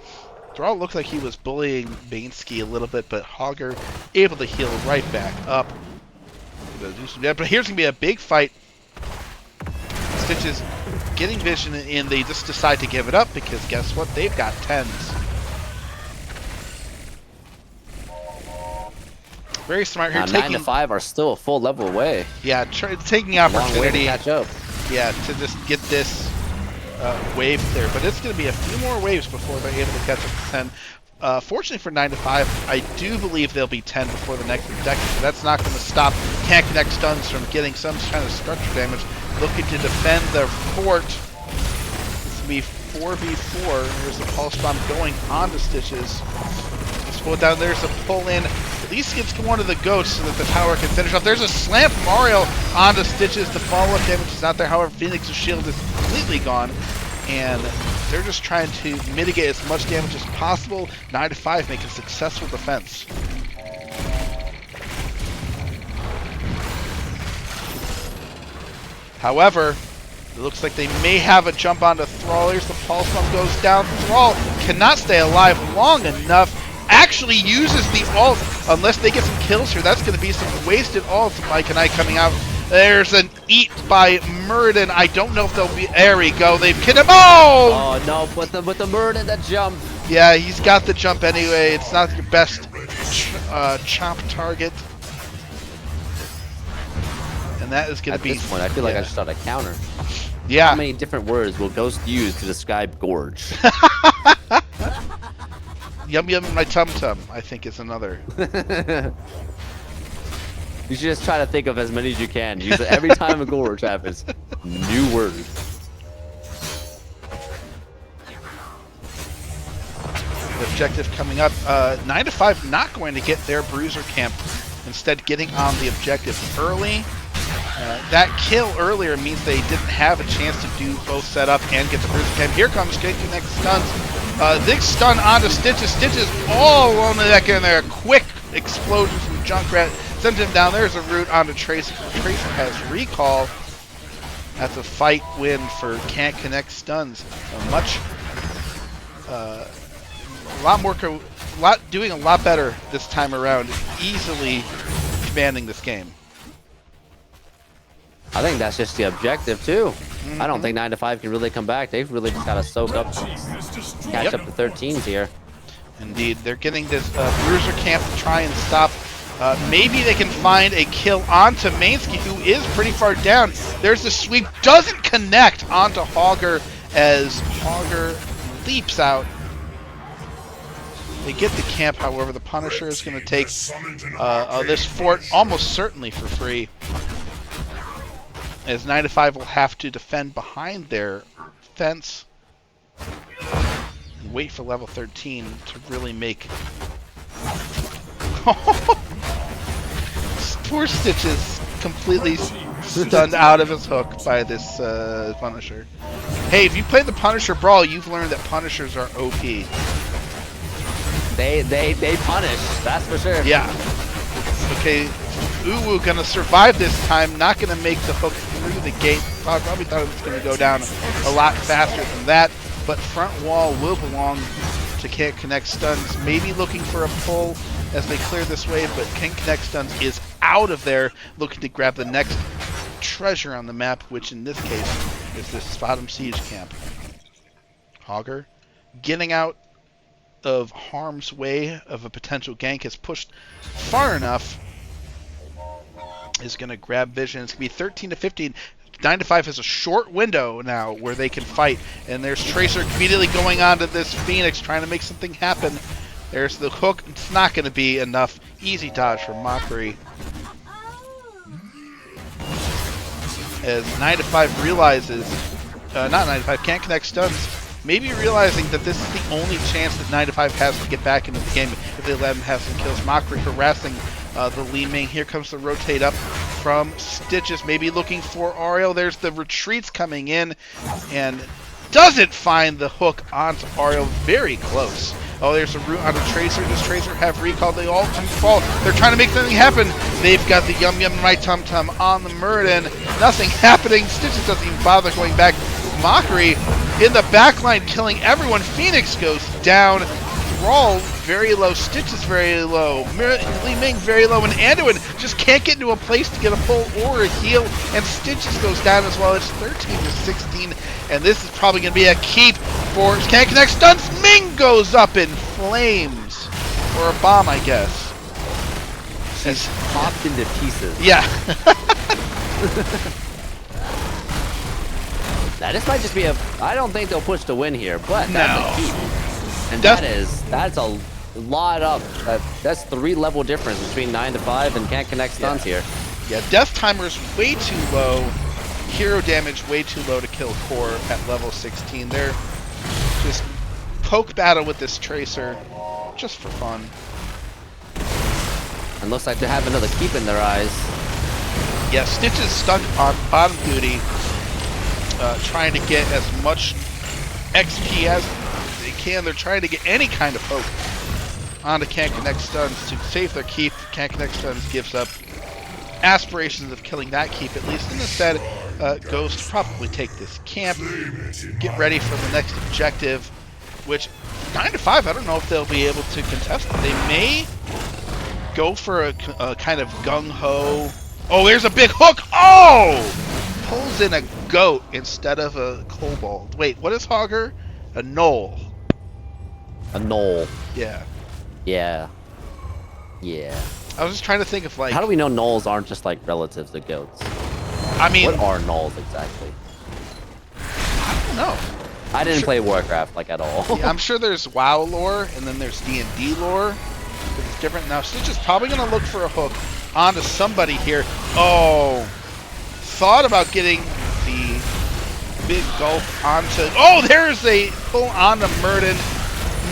Speaker 1: Thrall looked like he was bullying Bansky a little bit, but Hogger able to heal right back up. But here's going to be a big fight. Stitches getting vision, and they just decide to give it up because guess what? They've got 10s. Very smart here.
Speaker 2: 9 to 5 are still a full level away.
Speaker 1: Yeah, taking the
Speaker 2: Long way to
Speaker 1: opportunity.
Speaker 2: catch up.
Speaker 1: Yeah, to just get this wave clear. But it's going to be a few more waves before they're able to catch up to 10. Fortunately for 9 to 5, I do believe they'll be 10 before the next objective. But that's not going to stop Can't Connect stuns from getting some kind of structure damage. Looking to defend their fort. This will be 4v4. There's the pulse bomb going onto Stitches. Just pull it down. There's a pull in. At least gives one of the goats so that the tower can finish off. There's a slam from Ariel onto Stitches. The follow-up damage is not there. However, Phoenix's shield is completely gone. And they're just trying to mitigate as much damage as possible. 9 to 5 make a successful defense. However, it looks like they may have a jump onto Thrall. Here's the Pulse Bomb goes down. Thrall cannot stay alive long enough. Actually uses the ult. Unless they get some kills here, that's going to be some wasted ults. Mike and I coming out. There's an eat by Muradin. I don't know if they'll be. There we go. They've killed him. Oh!
Speaker 2: Oh no! With the Muradin, that jump.
Speaker 1: Yeah, he's got the jump anyway. It's not your best chomp target. And that is going to be.
Speaker 2: At this point, I feel like I just thought a counter.
Speaker 1: Yeah.
Speaker 2: How many different words will Ghost use to describe gorge?
Speaker 1: Yum yum my tum tum, I think is another.
Speaker 2: You should just try to think of as many as you can. Use it every time a gorge happens. New word.
Speaker 1: The objective coming up. 9 to 5 not going to get their bruiser camp. Instead getting on the objective early. That kill earlier means they didn't have a chance to do both setup and get the bruiser camp. Here comes Can't Connect stuns. Big stun onto Stitches. Stitches all alone in that in there. Quick explosion from Junkrat. Sends him down. There's a route onto Tracer. Tracer has recall. That's a fight win for Can't Connect stuns. Doing a lot better this time around. Easily commanding this game.
Speaker 2: I think that's just the objective too. I don't think 9 to 5 can really come back. They've really just got to soak up, catch up the 13s here.
Speaker 1: Indeed, they're getting this bruiser camp to try and stop. Maybe they can find a kill onto Mainsky, who is pretty far down. There's the sweep, doesn't connect onto Hogger as Hogger leaps out. They get the camp, however, the Punisher is going to take this fort almost certainly for free. As 9 to 5 will have to defend behind their fence and wait for level 13 to really make. Poor Stitches completely stunned out of his hook by this Punisher. Hey, if you played the Punisher Brawl, you've learned that Punishers are OP.
Speaker 2: They punish, that's for sure.
Speaker 1: Yeah. Okay, Uwu gonna survive this time, not gonna make the hook through the gate. I probably thought it was gonna go down a lot faster than that, but front wall will belong to Can't Connect Stuns. Maybe looking for a pull as they clear this wave, but Can't Connect Stuns is out of there, looking to grab the next treasure on the map, which in this case is this Bottom Siege camp. Hogger getting out of harm's way of a potential gank, is pushed far enough, is going to grab vision. It's going to be 13 to 15. 9 to 5 has a short window now where they can fight, and there's Tracer immediately going on to this Phoenix trying to make something happen. There's the hook. It's not going to be enough. Easy dodge from Mockery. As 9 to 5 realizes, not 9 to 5, Can't Connect Stuns, maybe realizing that this is the only chance that 9 to 5 has to get back into the game if they let him have some kills. Mockery harassing the Li Ming. Here comes the rotate up from Stitches, maybe looking for Ariel. There's the retreats coming in, and doesn't find the hook onto Ariel. Very close. Oh, there's a route onto Tracer. Does Tracer have recall? They all can fall. They're trying to make something happen. They've got the Yum Yum My Tum Tum on the Muradin. Nothing happening. Stitches doesn't even bother going back. Mockery in the backline killing everyone. Phoenix goes down. Thrall very low. Stitches very low. Li Ming very low. And Anduin just can't get into a place to get a pull or a heal. And Stitches goes down as well. It's 13 to 16. And this is probably going to be a keep for Can't Connect Stuns. Ming goes up in flames. Or a bomb, I guess.
Speaker 2: She's popped into pieces.
Speaker 1: Yeah.
Speaker 2: Now, this might just be a. I don't think they'll push to win here, but that's a keep. And that's a lot up. That's 3 level difference between 9 to 5 and Can't Connect Stuns here.
Speaker 1: Yeah, Death Timer's way too low. Hero damage way too low to kill Core at level 16. They're just poke battle with this Tracer just for fun.
Speaker 2: And looks like they have another keep in their eyes.
Speaker 1: Yeah, Stitch is stuck on bottom duty, trying to get as much XP as they can. They're trying to get any kind of hope onto Can't Connect Stuns to save their keep. Can't Connect Stuns gives up aspirations of killing that keep at least, and instead goes to probably take this camp, get ready for the next objective, which 9 to 5, I don't know if they'll be able to contest it. They may go for a kind of gung-ho. Oh, there's a big hook. Oh! Pulls in a goat instead of a kobold. Wait, what is Hogger? A knoll.
Speaker 2: A knoll.
Speaker 1: Yeah.
Speaker 2: Yeah. Yeah.
Speaker 1: I was just trying to think of, like...
Speaker 2: How do we know gnolls aren't just like relatives to goats?
Speaker 1: I mean...
Speaker 2: What are gnolls exactly?
Speaker 1: I don't know.
Speaker 2: I didn't play Warcraft like at all.
Speaker 1: Yeah, I'm sure there's WoW lore, and then there's D&D lore. It's different now. Stitch is probably going to look for a hook onto somebody here. Oh, thought about getting the big gulp onto... Oh, there's a pull onto Murden.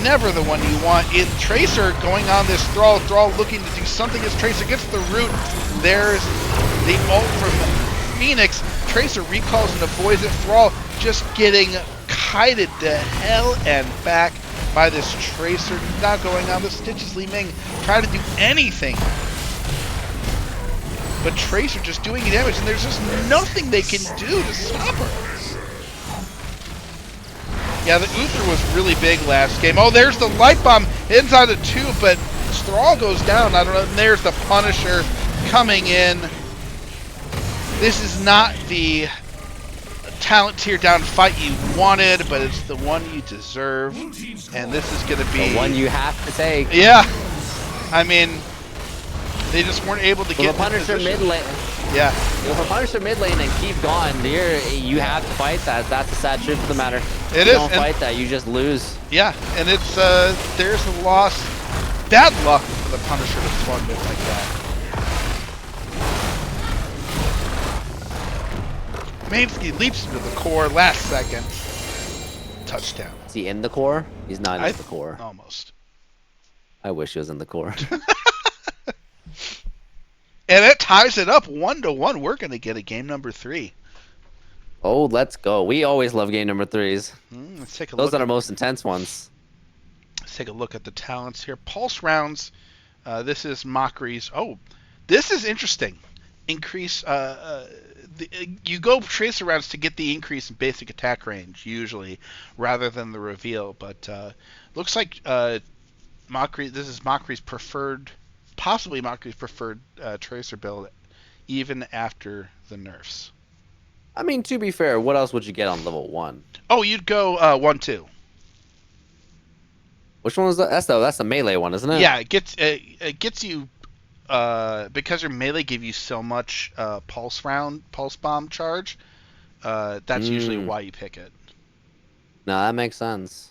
Speaker 1: Never the one you want. In Tracer going on this Thrall. Thrall looking to do something as Tracer gets the root. There's the ult from Phoenix. Tracer recalls and avoids it. Thrall just getting kited to hell and back by this Tracer. Not going on the Stitches. Li Ming trying to do anything. But Tracer just doing damage, and there's just nothing they can do to stop her. Yeah, the Uther was really big last game. Oh, there's the light bomb inside the tube, but Thrall goes down. I don't know. And there's the Punisher coming in. This is not the talent tier down fight you wanted, but it's the one you deserve. And this is going to be...
Speaker 2: The one you have to take.
Speaker 1: Yeah. I mean, they just weren't able to get
Speaker 2: the Punisher mid lane.
Speaker 1: Yeah.
Speaker 2: If a Punisher mid lane and keep going, you have to fight that. That's the sad truth of the matter.
Speaker 1: It
Speaker 2: you
Speaker 1: is.
Speaker 2: Don't fight that, you just lose.
Speaker 1: Yeah, and it's there's a loss. Bad luck for the Punisher to swung it like that. Mainsky leaps into the core last second. Touchdown.
Speaker 2: Is he in the core? He's not in the core.
Speaker 1: Almost.
Speaker 2: I wish he was in the core.
Speaker 1: And it ties it up 1-1. We're going to get a game number 3.
Speaker 2: Oh, let's go. We always love game number 3s.
Speaker 1: Let's take a
Speaker 2: Those
Speaker 1: look.
Speaker 2: are our most intense ones.
Speaker 1: Let's take a look at the talents here. Pulse rounds. This is Mockery's. Oh, this is interesting. Increase. You go Tracer rounds to get the increase in basic attack range, usually, rather than the reveal. But looks like Mockery. This is Mockery's preferred. Possibly Mockery's preferred Tracer build, even after the nerfs.
Speaker 2: I mean, to be fair, what else would you get on level 1?
Speaker 1: Oh, you'd go 1-2.
Speaker 2: Which one was that? That's the melee one, isn't it?
Speaker 1: Yeah, it gets you because your melee give you so much pulse bomb charge. That's usually why you pick it.
Speaker 2: No, that makes sense.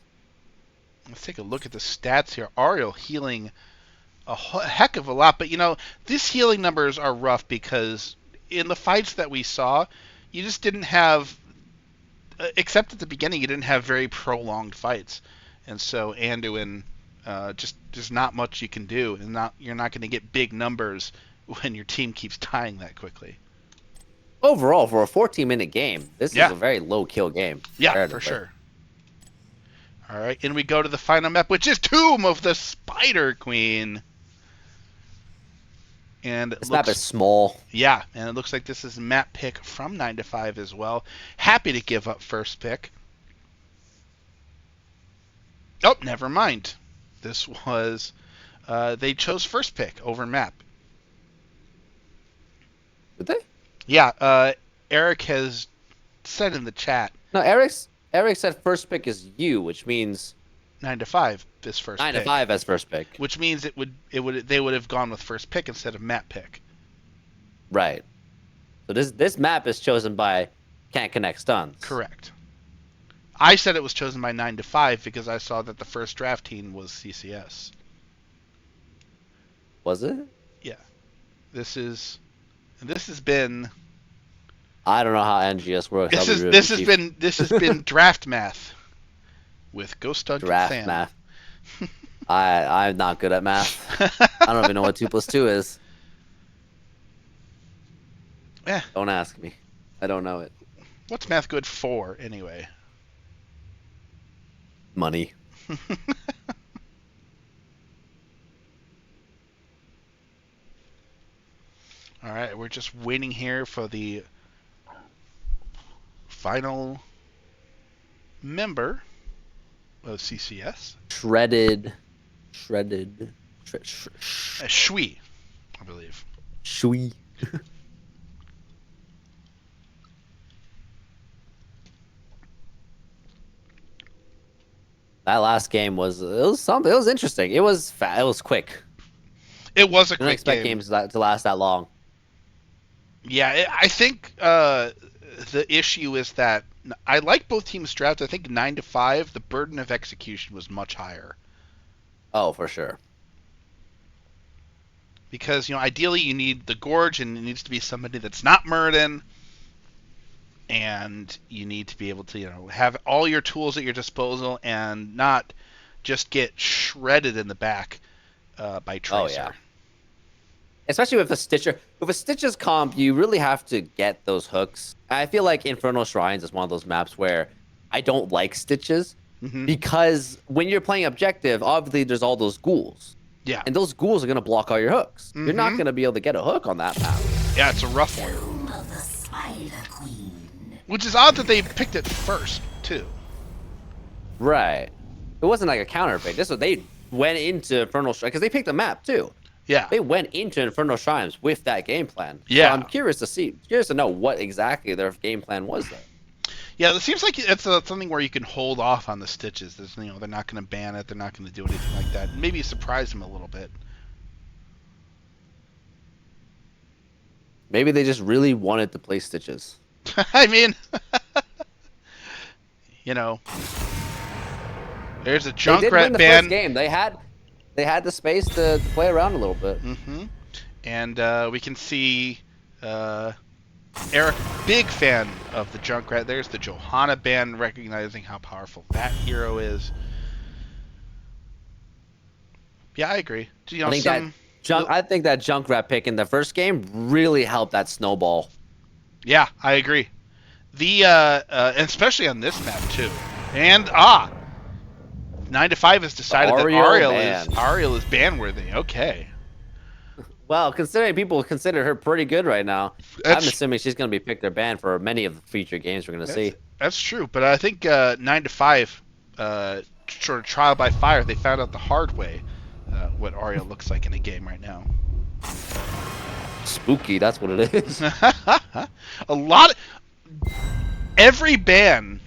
Speaker 1: Let's take a look at the stats here. Ariel healing a heck of a lot, but these healing numbers are rough because in the fights that we saw, you just didn't have, except at the beginning, you didn't have very prolonged fights, and so Anduin, just there's not much you can do, and you're not going to get big numbers when your team keeps dying that quickly.
Speaker 2: Overall, for a 14-minute game, this is a very low kill game.
Speaker 1: Yeah, for sure. All right, and we go to the final map, which is Tomb of the Spider Queen. And
Speaker 2: this map is small.
Speaker 1: Yeah, and it looks like this is a map pick from 9 to 5 as well. Happy to give up first pick. Oh, never mind. This was... they chose first pick over map.
Speaker 2: Did they?
Speaker 1: Yeah, Eric has said in the chat.
Speaker 2: No, Eric said first pick is you, which means
Speaker 1: 9 to 5 is first
Speaker 2: 9
Speaker 1: pick.
Speaker 2: to 5 as first pick.
Speaker 1: Which means they would have gone with first pick instead of map pick.
Speaker 2: Right. So this map is chosen by Can't Connect Stuns.
Speaker 1: Correct. I said it was chosen by 9 to 5 because I saw that the first draft team was CCS.
Speaker 2: Was it?
Speaker 1: Yeah. This has been.
Speaker 2: I don't know how NGS works.
Speaker 1: This has been draft math with Ghost Dungeon
Speaker 2: Draft
Speaker 1: Sam.
Speaker 2: math. I'm not good at math. I don't even know what 2 + 2 is.
Speaker 1: Yeah.
Speaker 2: Don't ask me. I don't know it.
Speaker 1: What's math good for anyway?
Speaker 2: Money.
Speaker 1: All right, we're just waiting here for the final member of CCS.
Speaker 2: Shredded.
Speaker 1: Shui, I believe.
Speaker 2: Shui. That last game was something. It was interesting. It was It was quick.
Speaker 1: It was a
Speaker 2: I don't
Speaker 1: quick
Speaker 2: expect
Speaker 1: game.
Speaker 2: games to last that long.
Speaker 1: Yeah, I think the issue is that I like both teams' drafts. I think 9-5, the burden of execution was much higher.
Speaker 2: Oh, for sure.
Speaker 1: Because, ideally you need the Gorge, and it needs to be somebody that's not Muradin, and you need to be able to, have all your tools at your disposal and not just get shredded in the back by Tracer.
Speaker 2: Oh, yeah. Especially with a Stitcher. With a Stitcher's comp, you really have to get those hooks. I feel like Infernal Shrines is one of those maps where I don't like Stitches because when you're playing objective, obviously there's all those ghouls.
Speaker 1: Yeah.
Speaker 2: And those ghouls are going to block all your hooks. You're not going to be able to get a hook on that map.
Speaker 1: Yeah, it's a rough one.
Speaker 3: Of the Spider Queen.
Speaker 1: Which is odd that they picked it first, too.
Speaker 2: Right. It wasn't like a counter pick. They went into Infernal Shrines because they picked the map too.
Speaker 1: Yeah.
Speaker 2: They went into Infernal Shrines with that game plan.
Speaker 1: Yeah.
Speaker 2: So I'm curious to know what exactly their game plan was there.
Speaker 1: Yeah, it seems like it's something where you can hold off on the Stitches. They're not going to ban it. They're not going to do anything like that. Maybe surprise them a little bit.
Speaker 2: Maybe they just really wanted to play Stitches.
Speaker 1: I mean, there's a
Speaker 2: They did win
Speaker 1: Junkrat
Speaker 2: the
Speaker 1: ban.
Speaker 2: first game. They had the space to play around a little bit.
Speaker 1: And we can see Eric, big fan of the Junkrat. There's the Johanna ban, recognizing how powerful that hero is. Yeah, I agree.
Speaker 2: I think that Junkrat pick in the first game really helped that snowball.
Speaker 1: Yeah, I agree. The and especially on this map too. And 9-5 has decided that Ariel is ban worthy. Okay.
Speaker 2: Well, considering people consider her pretty good right now, I'm assuming she's going to be picked or banned for many of the future games we're going to see.
Speaker 1: That's true, but I think 9-5, sort of trial by fire, they found out the hard way what Ariel looks like in a game right now.
Speaker 2: Spooky, that's what it is.
Speaker 1: Every ban,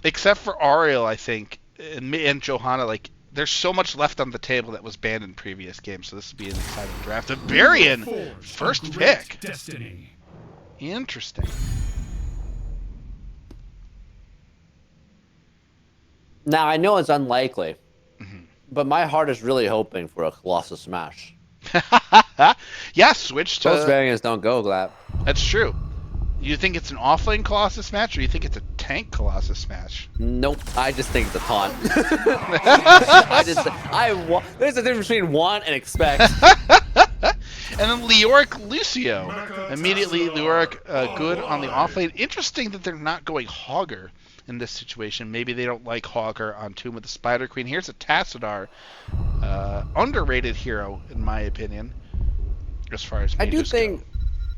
Speaker 1: except for Ariel, I think, and Johanna, like, there's so much left on the table that was banned in previous games, so this would be an exciting draft. A Barian, first pick.
Speaker 3: Destiny.
Speaker 1: Interesting.
Speaker 2: Now, I know it's unlikely, but my heart is really hoping for a Colossus Smash.
Speaker 1: Yeah, switch to...
Speaker 2: Most variants don't go that.
Speaker 1: That's true. You think it's an offlane Colossus match, or you think it's a tank Colossus match?
Speaker 2: Nope, I just think it's a taunt. There's a difference between want and expect.
Speaker 1: And then Leoric Lucio. Immediately, Leoric good on the offlane. Interesting that they're not going Hogger in this situation. Maybe they don't like Hogger on Tomb of the Spider Queen. Here's a Tassadar. Underrated hero, in my opinion, as far as
Speaker 2: I do
Speaker 1: mages
Speaker 2: think
Speaker 1: go.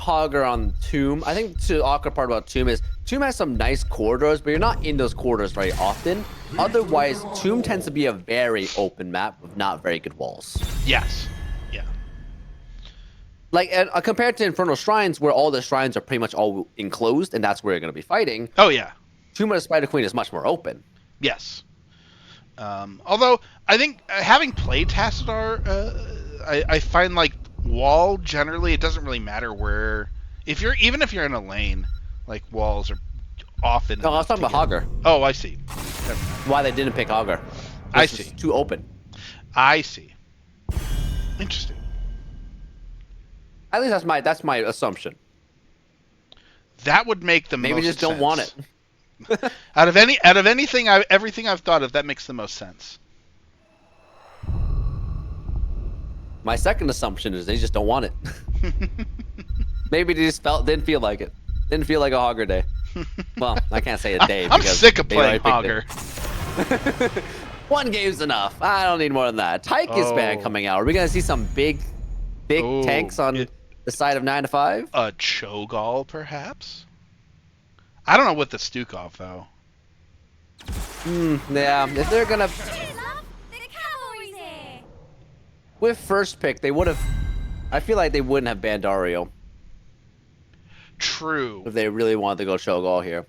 Speaker 2: Hogger on Tomb. I think the awkward part about Tomb is Tomb has some nice corridors, but you're not in those corridors very often. Otherwise, Tomb tends to be a very open map with not very good walls.
Speaker 1: Yes. Yeah.
Speaker 2: Like compared to Infernal Shrines, where all the shrines are pretty much all enclosed, and that's where you're going to be fighting.
Speaker 1: Oh, yeah.
Speaker 2: Tomb of the Spider Queen is much more open.
Speaker 1: Yes. Although, I think having played Tassadar, I find, like, wall, generally, it doesn't really matter where... Even if you're in a lane, like, walls are often...
Speaker 2: No, I was talking about Hogger.
Speaker 1: Oh, I see.
Speaker 2: Why they didn't pick Hogger.
Speaker 1: I see.
Speaker 2: Too open.
Speaker 1: I see. Interesting.
Speaker 2: At least that's my assumption.
Speaker 1: That would make the most sense.
Speaker 2: Maybe just don't want it.
Speaker 1: Out of everything I've thought of, that makes the most sense.
Speaker 2: My second assumption is they just don't want it. Maybe they just didn't feel like it. Didn't feel like a Hogger day. Well, I can't say a day.
Speaker 1: I'm
Speaker 2: because
Speaker 1: sick of
Speaker 2: they
Speaker 1: playing
Speaker 2: already picked
Speaker 1: Hogger.
Speaker 2: it. One game's enough. I don't need more than that. Tychus ban
Speaker 1: Oh.
Speaker 2: coming out. Are we gonna see some big
Speaker 1: Oh,
Speaker 2: tanks on the side of 9 to 5?
Speaker 1: a Cho'Gall, perhaps? I don't know what the Stukov, though.
Speaker 2: Yeah, if they're gonna
Speaker 3: Cheers up! The cavalry's here!
Speaker 2: with first pick, they would have. I feel like they wouldn't have banned Dario
Speaker 1: True.
Speaker 2: if they really wanted to go Shogal here.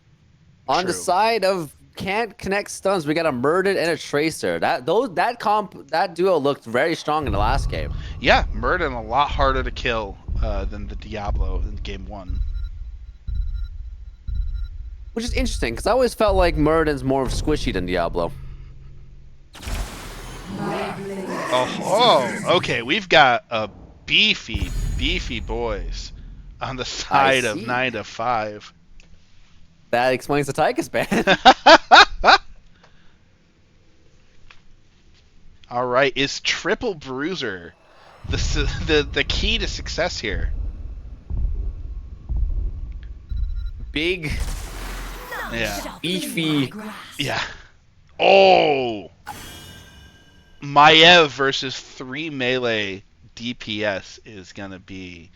Speaker 2: On the
Speaker 1: True.
Speaker 2: side of can't connect stuns, we got a Murdered and a Tracer. That duo looked very strong in the last game.
Speaker 1: Yeah, Murden a lot harder to kill than the Diablo in game 1.
Speaker 2: Which is interesting, because I always felt like Murden's more squishy than Diablo.
Speaker 1: Oh, okay. We've got a beefy boys on the side of
Speaker 2: see.
Speaker 1: 9 to 5.
Speaker 2: That explains the Tychus ban.
Speaker 1: All right, is triple bruiser the key to success here?
Speaker 2: Big,
Speaker 1: Yeah.
Speaker 2: beefy.
Speaker 1: Yeah. Oh! Maiev versus 3 melee DPS is going to be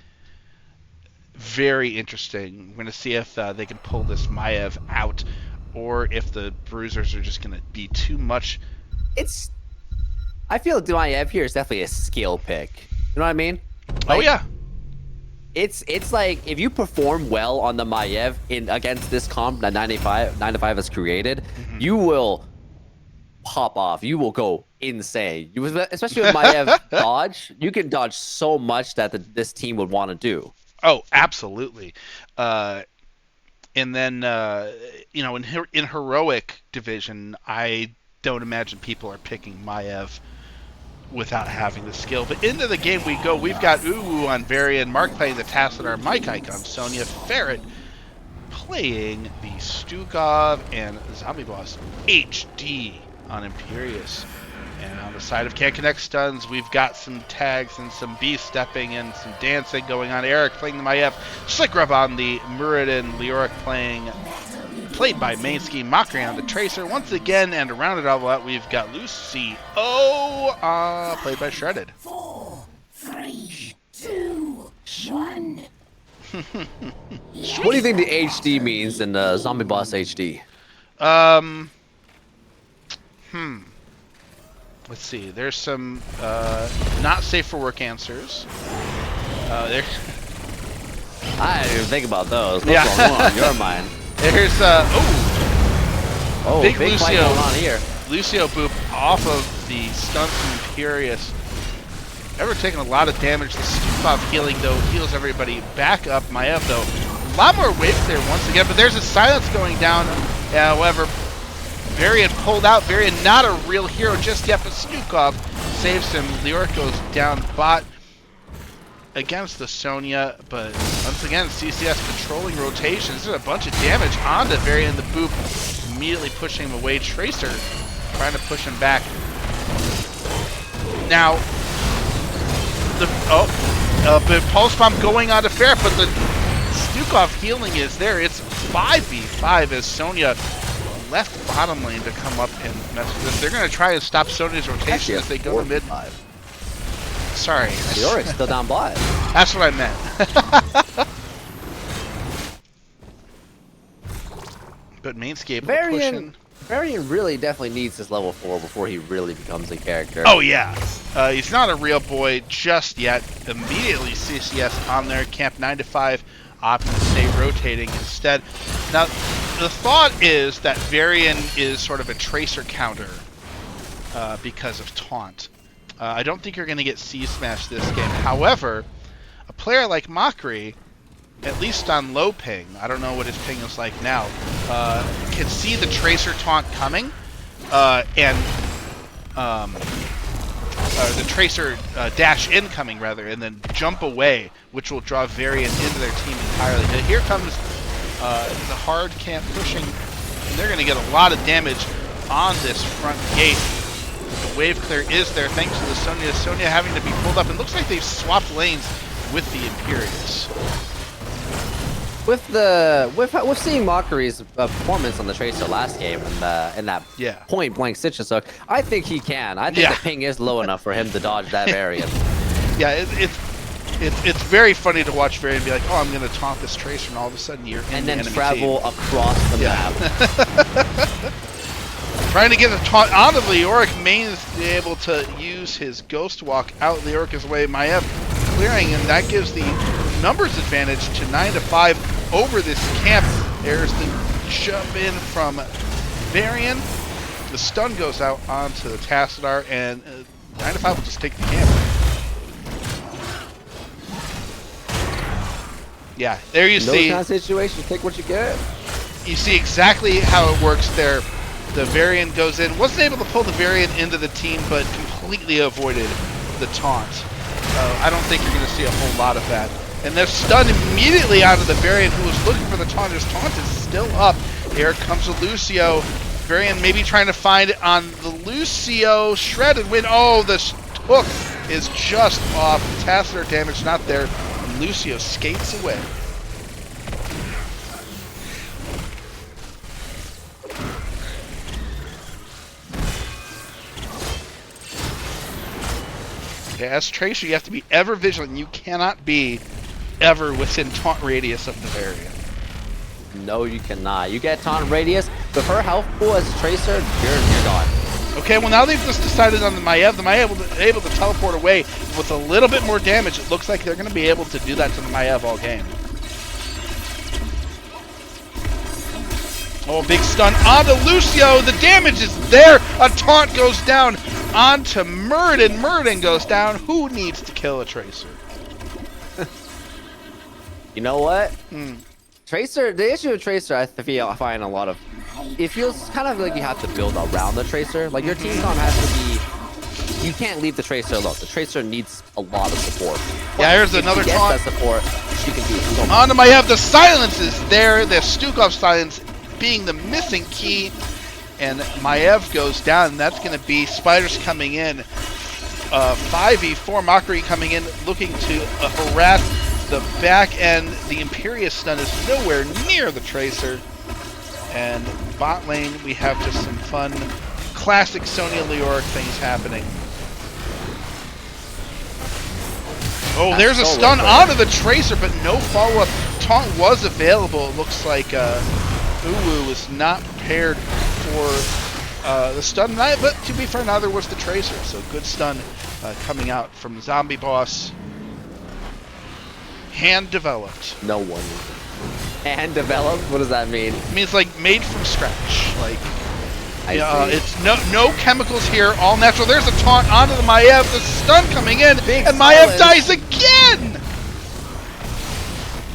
Speaker 1: very interesting. We're going to see if they can pull this Maiev out, or if the bruisers are just going to be too much.
Speaker 2: I feel Maiev here is definitely a skill pick. You know what I mean?
Speaker 1: Oh,
Speaker 2: Like,
Speaker 1: yeah.
Speaker 2: It's like if you perform well on the Maiev against this comp that 9 to 5 has created, you will pop off. You will go insane. Especially with Maiev dodge, you can dodge so much that this team would want to do.
Speaker 1: Oh, absolutely. And then, in heroic division, I don't imagine people are picking Maiev without having the skill. But into the game we go. We've got Uwu on Varian, Mark playing the Tassadar, Mike icon, Sonya, Ferret playing the Stukov, and Zombie Boss HD on Imperius. And on the side of Can't Connect Stuns, we've got some tags and some beast stepping and some dancing going on. Eric playing the Maiev, Slick Rub on the Muradin, Leoric played by Mainski, Mockery on the Tracer once again, and to round it all out, we've got Lucy played by Shredded.
Speaker 3: 4, 3, 2, 1.
Speaker 2: What do you think the HD means in the Zombie Boss HD?
Speaker 1: Let's see. There's some not safe for work answers. There.
Speaker 2: I didn't even think about those. What's
Speaker 1: Yeah.
Speaker 2: going on in your mind?
Speaker 1: There's
Speaker 2: Oh,
Speaker 1: Big
Speaker 2: big fight
Speaker 1: Lucio.
Speaker 2: going on here.
Speaker 1: Lucio Boop off of the stun from Imperius. Ever taking a lot of damage. The Stukov healing, though, heals everybody back up. Maiev, though, a lot more waves there once again, but there's a silence going down. However, Varian pulled out. Varian not a real hero just yet, but Stukov saves him. Leoric goes down bot against the Sonya, but once again, CCS controlling rotations. There's a bunch of damage onto Varian. The Boop immediately pushing him away. Tracer trying to push him back. Now, the Pulse Bomb going onto Ferret, but the Stukov healing is there. It's 5v5 as Sonya left bottom lane to come up and mess with this. They're going to try and stop Sonya's rotation as they go to mid. Sorry.
Speaker 2: Leoric's still down bot.
Speaker 1: That's what I meant. But Mainscape pushing.
Speaker 2: Varian really definitely needs this level 4 before he really becomes a character.
Speaker 1: Oh, yeah. He's not a real boy just yet. Immediately CCS on there. Camp 9 to 5 opting to stay rotating instead. Now, the thought is that Varian is sort of a tracer counter because of taunt. I don't think you're going to get C-Smash this game. However, a player like Mockery, at least on low ping, I don't know what his ping is like now, can see the tracer taunt coming, and the tracer dash incoming rather, and then jump away, which will draw Varian into their team entirely. Now, here comes the hard camp pushing, and they're going to get a lot of damage on this front gate. The wave clear is there thanks to the Sonya. Sonya having to be pulled up. It looks like they've swapped lanes with the Imperius.
Speaker 2: with seeing Mockery's performance on the Tracer last game and in that
Speaker 1: Yeah.
Speaker 2: point blank Stitches hook, I think he can. I think
Speaker 1: Yeah.
Speaker 2: the ping is low enough for him to dodge that variant.
Speaker 1: Yeah, it's very funny to watch Varian be like, oh, I'm gonna taunt this Tracer, and all of a sudden you're in
Speaker 2: And
Speaker 1: the
Speaker 2: then
Speaker 1: enemy
Speaker 2: travel
Speaker 1: team.
Speaker 2: across the map.
Speaker 1: Trying to get the taunt out of Leoric. Main is able to use his Ghost Walk out Leoric's way. Maiev clearing, and that gives the numbers advantage to 9-5 over this camp. There's the jump in from Varian. The stun goes out onto the Tassadar, and 9-5 will just take the camp. Yeah, there you
Speaker 2: Those
Speaker 1: see.
Speaker 2: kind of situations, take what you get.
Speaker 1: You see exactly how it works there. The Varian goes in, wasn't able to pull the Varian into the team, but completely avoided the taunt. I don't think you're going to see a whole lot of that. And they're stunned immediately out of the Varian, who was looking for the taunt. His taunt is still up. Here comes a Lucio. Varian maybe trying to find it on the Lucio. Shredded win. Oh, the hook is just off. Tassadar damage not there. And Lucio skates away. Yeah, as Tracer, you have to be ever vigilant. You cannot be ever within taunt radius of the Varian.
Speaker 2: No, you cannot. You get taunt radius, but her health pool as a Tracer, you're gone.
Speaker 1: Okay, well now they've just decided on the Maiev. The Maiev able to teleport away with a little bit more damage. It looks like they're going to be able to do that to the Maiev all game. Oh, big stun onto Lucio. The damage is there. A taunt goes down onto Muradin. Muradin goes down. Who needs to kill a Tracer?
Speaker 2: You know what? Tracer, the issue with Tracer, I find a lot of, it feels kind of like you have to build around the Tracer. Like your team comp has to be, you can't leave the Tracer alone. The Tracer needs a lot of support.
Speaker 1: Yeah, here's
Speaker 2: if
Speaker 1: another
Speaker 2: she gets
Speaker 1: taunt.
Speaker 2: that support, she can do so much.
Speaker 1: On to Maiev. The silence is there. The Stukov silence being the missing key. And Maiev goes down. And that's going to be Spiders coming in. 5v4 Mockery coming in, looking to harass the back end. The Imperious stun is nowhere near the Tracer. And bot lane, we have just some fun classic Sonya Leoric things happening. Oh, there's a stun onto the Tracer, but no follow-up. Taunt was available. It looks like Uwu was not prepared for the stun, but to be fair, neither was the Tracer. So good stun coming out from Zombie Boss. Hand developed.
Speaker 2: No one. And developed? What does that mean?
Speaker 1: It means like made from scratch. Like,
Speaker 2: I see.
Speaker 1: it's no chemicals here, all natural. There's a taunt onto the Maiev. The stun coming in,
Speaker 2: Big
Speaker 1: and Maiev
Speaker 2: silence.
Speaker 1: dies again.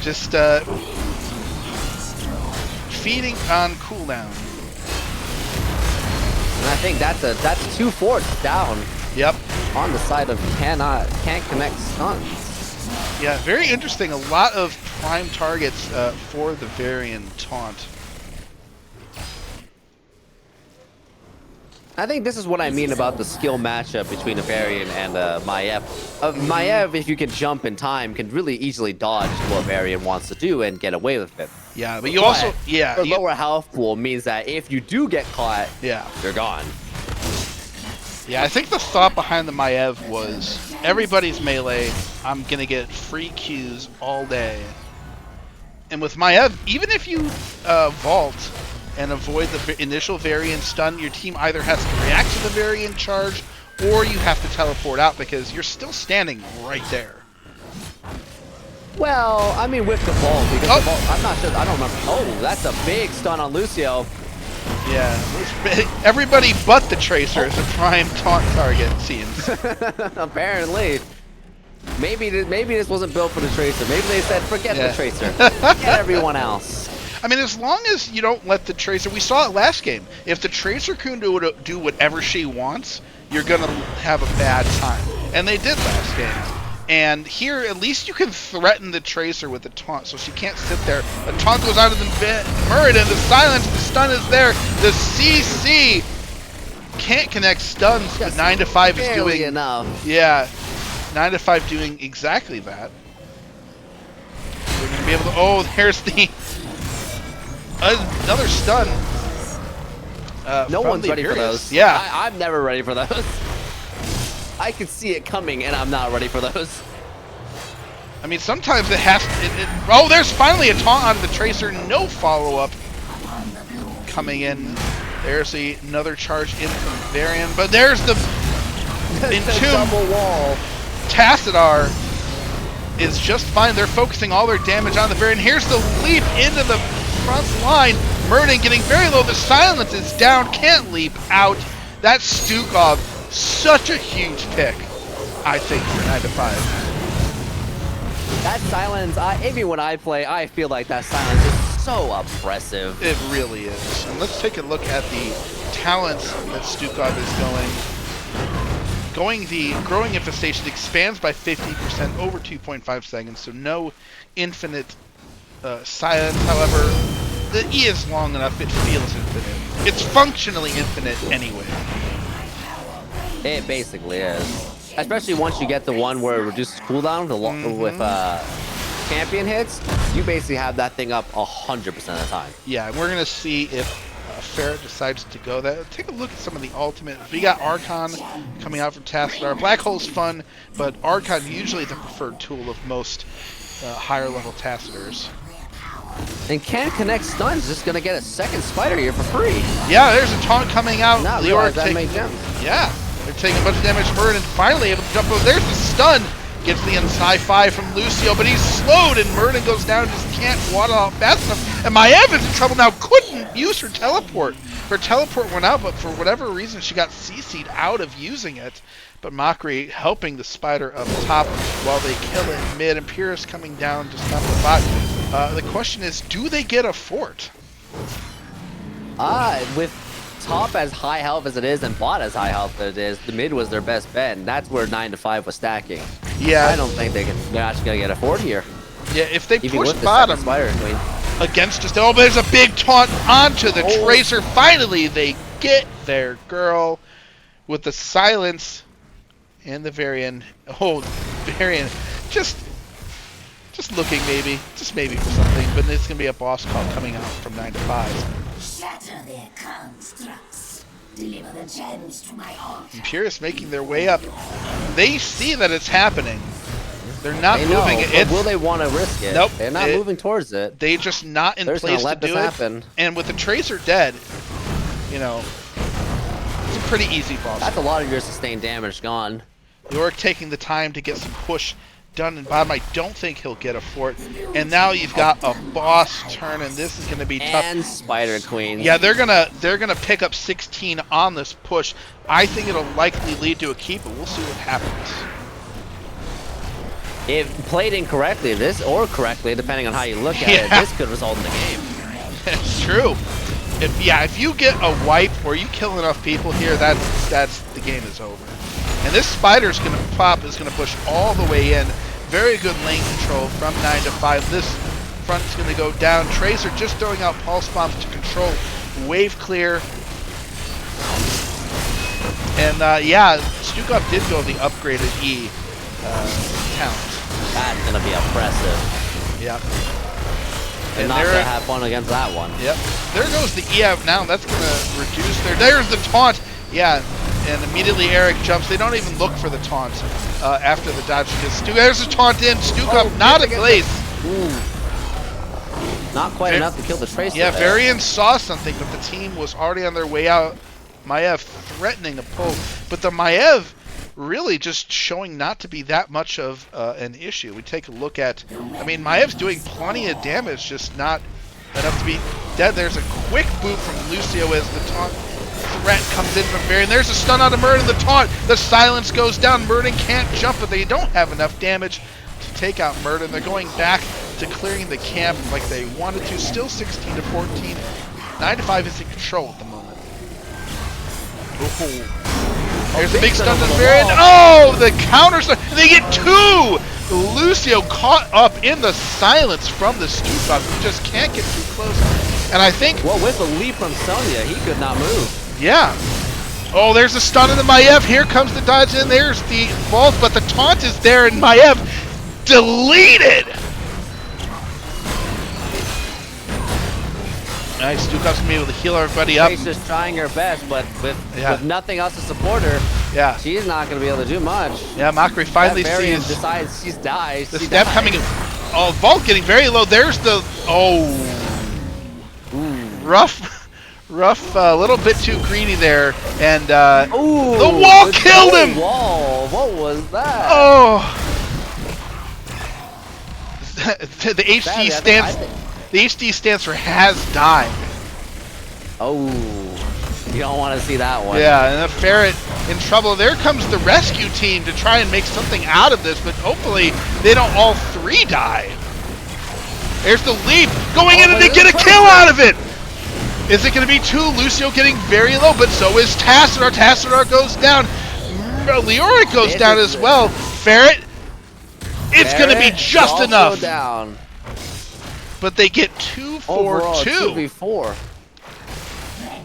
Speaker 1: Just feeding on cooldown.
Speaker 2: And I think that's 2 forts down
Speaker 1: Yep.
Speaker 2: on the side of can't connect stuns.
Speaker 1: Yeah, very interesting. A lot of prime targets for the Varian taunt.
Speaker 2: I think this is what I mean about the skill matchup between a Varian and Maiev. Maiev, if you can jump in time, can really easily dodge what Varian wants to do and get away with it.
Speaker 1: Yeah, but you also
Speaker 2: The lower health pool means that if you do get caught,
Speaker 1: yeah.
Speaker 2: you're gone.
Speaker 1: Yeah, I think the thought behind the Maiev was everybody's melee. I'm gonna get free Qs all day. And with Maiev, even if you vault and avoid the initial Varian stun, your team either has to react to the Varian charge or you have to teleport out because you're still standing right there.
Speaker 2: Well, I mean with the vault, because the vault, I'm not sure, I don't remember. Oh, that's a big stun on Lucio.
Speaker 1: Yeah, everybody but the Tracer is a prime taunt target, it seems.
Speaker 2: Apparently. Maybe this wasn't built for the Tracer. Maybe they said, forget the Tracer. Forget everyone else.
Speaker 1: I mean, as long as you don't let the Tracer... We saw it last game. If the Tracer can do whatever she wants, you're going to have a bad time. And they did last game. And here, at least you can threaten the Tracer with a taunt, so she can't sit there. A taunt goes out of the Muradin, the silence, the stun is there. The CC can't connect stuns, but 9-5 is doing...
Speaker 2: enough.
Speaker 1: Yeah, 9-5 doing exactly that. We're gonna be able to. Oh, there's the another stun.
Speaker 2: No
Speaker 1: from
Speaker 2: one's
Speaker 1: the
Speaker 2: ready for
Speaker 1: Imperious.
Speaker 2: those.
Speaker 1: Yeah.
Speaker 2: I'm never ready for those. I can see it coming, and I'm not ready for those.
Speaker 1: I mean, sometimes it has. Oh, there's finally a taunt on the Tracer. No follow up coming in. There's another charge in from Varian, but there's the Entomb.
Speaker 2: Double wall.
Speaker 1: Tassadar is just fine. They're focusing all their damage on the Varian. Here's the leap into the front line. Murden getting very low. The silence is down. Can't leap out. That's Stukov. Such a huge pick, I think, for 9 to 5.
Speaker 2: That silence, even when I play, I feel like that silence is so oppressive.
Speaker 1: It really is. And let's take a look at the talents that Stukov is going. The Growing Infestation expands by 50% over 2.5 seconds, so no infinite silence. However, the E is long enough, it feels infinite. It's functionally infinite anyway.
Speaker 2: It basically is. Especially once you get the one where it reduces cooldown with champion hits, you basically have that thing up 100% of the time.
Speaker 1: Yeah, and we're going to see if Ferret decides to go that. Take a look at some of the ultimate. We got Archon coming out from Tassadar. Black Hole's fun, but Archon usually the preferred tool of most higher level Tassadars.
Speaker 2: And Can Connect Stun's just going to get a second spider here for free.
Speaker 1: Yeah, there's a taunt coming out.
Speaker 2: Not
Speaker 1: Leoric
Speaker 2: realize that made gems.
Speaker 1: Yeah, they're taking a bunch of damage from Murden and finally able to jump over. There's the stun. Gets the sci-fi from Lucio, but he's slowed and Murden goes down, just can't waddle out fast enough. And Maiev is in trouble now, couldn't use her teleport. Her teleport went out, but for whatever reason she got CC'd out of using it. But Mockery helping the spider up top while they kill it mid. Imperious coming down just on the bot. The question is, do they get a fort?
Speaker 2: With top as high health as it is and bot as high health as it is, the mid was their best bet, and that's where 9 to 5 was stacking.
Speaker 1: Yeah.
Speaker 2: I don't think they're actually going to get a fort here.
Speaker 1: Yeah, if they
Speaker 2: Even
Speaker 1: push
Speaker 2: with the
Speaker 1: bottom
Speaker 2: Spider Queen.
Speaker 1: against just... Oh, but there's a big taunt onto the Tracer. Finally, they get their girl with the silence and the Varian. Oh, Varian just looking maybe, just maybe for something, but it's going to be a boss call coming out from 9 to 5.
Speaker 3: Shatter their constructs. Deliver the gems to my altar.
Speaker 1: Imperious making their way up. They see that it's happening. They're not
Speaker 2: They know,
Speaker 1: moving it.
Speaker 2: but will they want to risk it?
Speaker 1: Nope.
Speaker 2: They're not moving towards it.
Speaker 1: They just not in
Speaker 2: They're just
Speaker 1: place
Speaker 2: gonna let
Speaker 1: to
Speaker 2: this
Speaker 1: do it.
Speaker 2: happen.
Speaker 1: And with the Tracer dead, you know, it's a pretty easy boss.
Speaker 2: That's a lot of your sustained damage gone.
Speaker 1: Leoric taking the time to get some push done in bottom. I don't think he'll get a fort. And now you've got a boss turn, and this is going to be tough.
Speaker 2: And Spider Queen.
Speaker 1: Yeah, they're gonna pick up 16 on this push. I think it'll likely lead to a keep, but we'll see what happens.
Speaker 2: If played incorrectly, or correctly, depending on how you look at it, this could result in the game.
Speaker 1: It's true. If you get a wipe or you kill enough people here, that's the game is over. And this spider's gonna pop, is gonna push all the way in. Very good lane control from 9 to 5. This front's gonna go down. Tracer just throwing out pulse bombs to control wave clear. And yeah, Stukov did go the upgraded E talent.
Speaker 2: That's gonna be oppressive.
Speaker 1: Yep.
Speaker 2: And not to have fun against that one.
Speaker 1: Yep. There goes the E out now. That's gonna reduce there's the taunt. Yeah. And immediately Eric jumps. They don't even look for the taunt after the dodge. Because there's a taunt in. Stukov not in place.
Speaker 2: Not quite enough to kill the Tracer.
Speaker 1: Yeah,
Speaker 2: there.
Speaker 1: Varian saw something, but the team was already on their way out. Maiev threatening a pull. But the Maiev really just showing not to be that much of an issue. We take a look at... I mean, Maev's doing plenty of damage, just not enough to be dead. There's a quick boot from Lucio as the taunt threat comes in from Varian. There's a stun on Murden, the taunt. The silence goes down. Murden can't jump, but they don't have enough damage to take out Murden. They're going back to clearing the camp like they wanted to. Still 16 to 14. 9 to 5 is in control at the moment. There's a big stun on Varian. Oh, the counter stun. They get two! Lucio caught up in the silence from the Stukov. He just can't get too close. And I think...
Speaker 2: Well, with the leap from Sonya, he could not move.
Speaker 1: Yeah. Oh, there's a stun in the Maiev. Here comes the dodge in. There's the vault, but the taunt is there, and Maiev deleted. Nice. Dukov's gonna be able to heal everybody up.
Speaker 2: She's just trying her best, but with nothing else to support her,
Speaker 1: Yeah.
Speaker 2: she's not gonna be able to do much.
Speaker 1: Yeah, Mockery finally
Speaker 2: that variant
Speaker 1: sees
Speaker 2: decides she's died.
Speaker 1: the step coming. Oh, Vault getting very low. There's the rough, a little bit too greedy there, and the wall killed him.
Speaker 2: Wall, what was that?
Speaker 1: Oh, the HD stands. The HD stands for has died.
Speaker 2: Oh, you don't want to see that one.
Speaker 1: Yeah, and the Ferret in trouble. There comes the rescue team to try and make something out of this, but hopefully they don't all three die. There's the leap going in and they get a kill out of it. Is it going to be two? Lucio getting very low, but so is Tassadar. Tassadar goes down. Leoric goes down as well. Ferret, it's going to be just enough.
Speaker 2: Down.
Speaker 1: But they get 2 for
Speaker 2: Overall,
Speaker 1: 2.
Speaker 2: 2v4.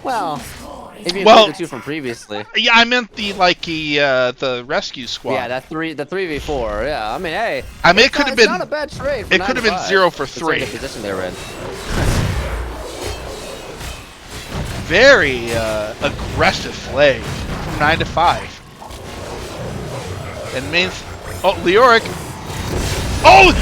Speaker 2: Well, if you include the 2 from previously.
Speaker 1: Yeah, I meant the rescue squad.
Speaker 2: Yeah, the 3v4. Yeah, I mean, hey.
Speaker 1: I mean, it could have been
Speaker 2: not a bad trade.
Speaker 1: It could have been 0 for 3.
Speaker 2: The position they were in.
Speaker 1: Very aggressive play from 9 to 5. And main. Oh, Leoric. Oh,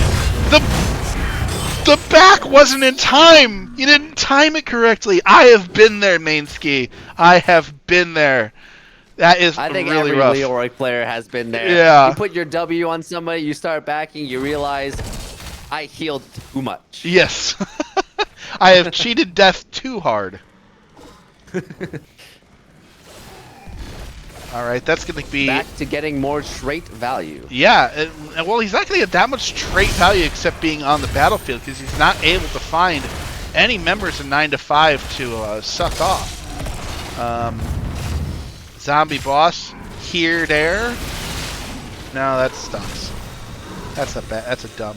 Speaker 1: the back wasn't in time. You didn't time it correctly. I have been there, Mainski. I have been there. That is
Speaker 2: I think
Speaker 1: really
Speaker 2: every
Speaker 1: rough.
Speaker 2: Leoric player has been there.
Speaker 1: Yeah.
Speaker 2: You put your W on somebody, you start backing, you realize I healed too much.
Speaker 1: Yes. I have cheated death too hard. All right, that's going to be...
Speaker 2: Back to getting more trait value.
Speaker 1: Yeah, well, he's not going to get that much trait value except being on the battlefield because he's not able to find any members in 9 to 5 to suck off. Zombie boss here, there. No, that sucks. That's a dumb.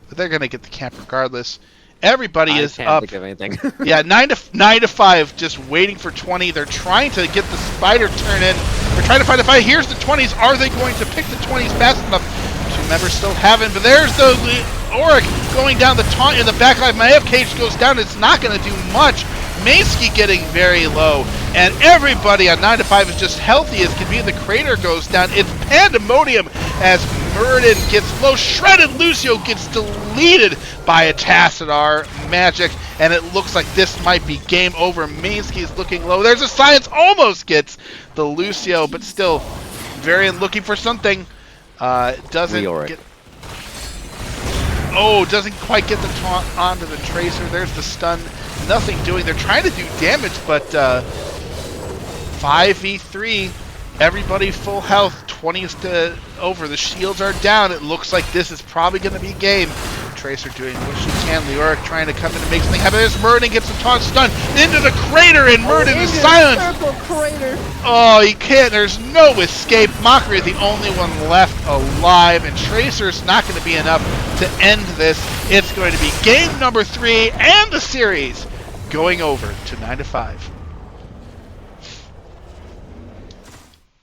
Speaker 1: But they're going to get the camp regardless. Everybody is up.
Speaker 2: Think of anything.
Speaker 1: Yeah, 9 to 5, just waiting for 20. They're trying to get the spider turn in. They're trying to find a fight. Here's the 20s. Are they going to pick the 20s fast enough? 2 members still haven't. But there's the Auric going down the taunt in the back line. Maev Cage goes down. It's not going to do much. Mansky getting very low. And everybody on 9 to 5 is just healthy as can be. The crater goes down. It's pandemonium as Murden gets low. Shredded Lucio gets deleted by a Tassadar magic. And it looks like this might be game over. Mainsky is looking low. There's a Science almost gets the Lucio, but still Varian looking for something. Doesn't get... Oh, doesn't quite get the taunt onto the Tracer. There's the stun. Nothing doing. They're trying to do damage, but 5v3. Everybody full health. 20 is to over. The shields are down. It looks like this is probably going to be game. Tracer doing what she can. Leoric trying to come in and make something happen. There's Murden gets a taunt stun into the crater, and Murden is silenced. Oh, he can't. There's no escape. Mockery is the only one left alive, and Tracer's not going to be enough to end this. It's going to be game number 3 and the series going over to 9 to 5.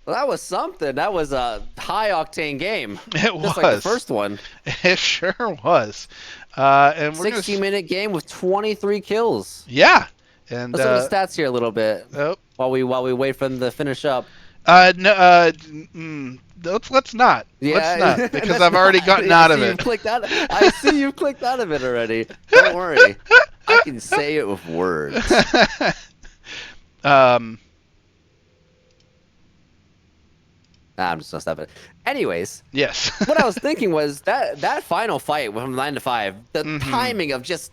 Speaker 2: Well, that was something. That was a high-octane game.
Speaker 1: It was.
Speaker 2: Just like the first one.
Speaker 1: It sure was. And we're
Speaker 2: 60-minute game with 23 kills.
Speaker 1: Yeah. And
Speaker 2: let's look at the stats here a little bit.
Speaker 1: Oh.
Speaker 2: While we wait for them to finish up.
Speaker 1: Let's not.
Speaker 2: Yeah,
Speaker 1: let's not, because I've already gotten out of it.
Speaker 2: I see you've clicked out of it already. Don't worry. I can say it with words. I'm just gonna stop it. Anyways,
Speaker 1: yes.
Speaker 2: What I was thinking was that final fight from 9 to 5, the timing of just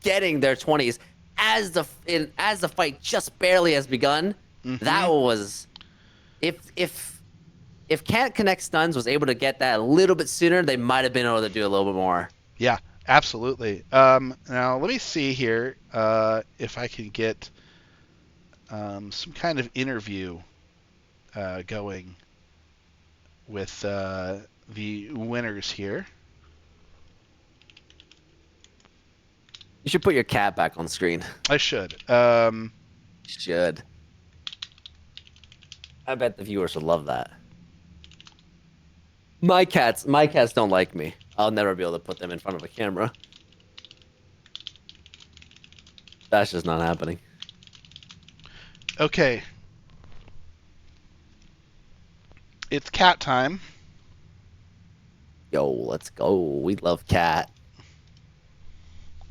Speaker 2: getting their 20s as the fight just barely has begun. That was if Can't Connect Stuns was able to get that a little bit sooner, they might have been able to do a little bit more.
Speaker 1: Yeah, absolutely. Now let me see here if I can get some kind of interview going with the winners here.
Speaker 2: You should put your cat back on screen.
Speaker 1: I should.
Speaker 2: Should. I bet the viewers would love that. My cats don't like me. I'll never be able to put them in front of a camera. That's just not happening.
Speaker 1: Okay. It's cat time.
Speaker 2: Yo, let's go. We love cat.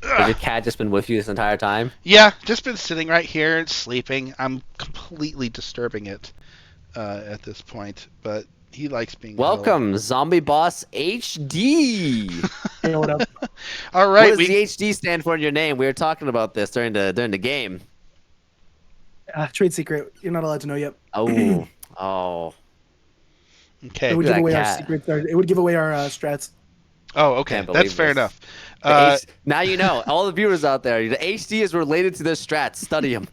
Speaker 2: Has your cat just been with you this entire time?
Speaker 1: Yeah, just been sitting right here and sleeping. I'm completely disturbing it at this point, but he likes being
Speaker 2: Welcome, Zombie Boss HD.
Speaker 4: Hey, what up?
Speaker 1: All right.
Speaker 2: What does the HD stand for in your name? We were talking about this during the game.
Speaker 4: Trade secret. You're not allowed to know yet.
Speaker 2: Oh, oh.
Speaker 1: Okay.
Speaker 4: It would
Speaker 2: Look
Speaker 4: give
Speaker 2: at
Speaker 4: away
Speaker 2: that
Speaker 4: our
Speaker 2: cat.
Speaker 4: secrets. It would give away our strats.
Speaker 1: Oh, okay.
Speaker 2: Can't
Speaker 1: That's
Speaker 2: believe
Speaker 1: fair
Speaker 2: this.
Speaker 1: enough.
Speaker 2: Now you know. All the viewers out there, the HD is related to their strats. Study them.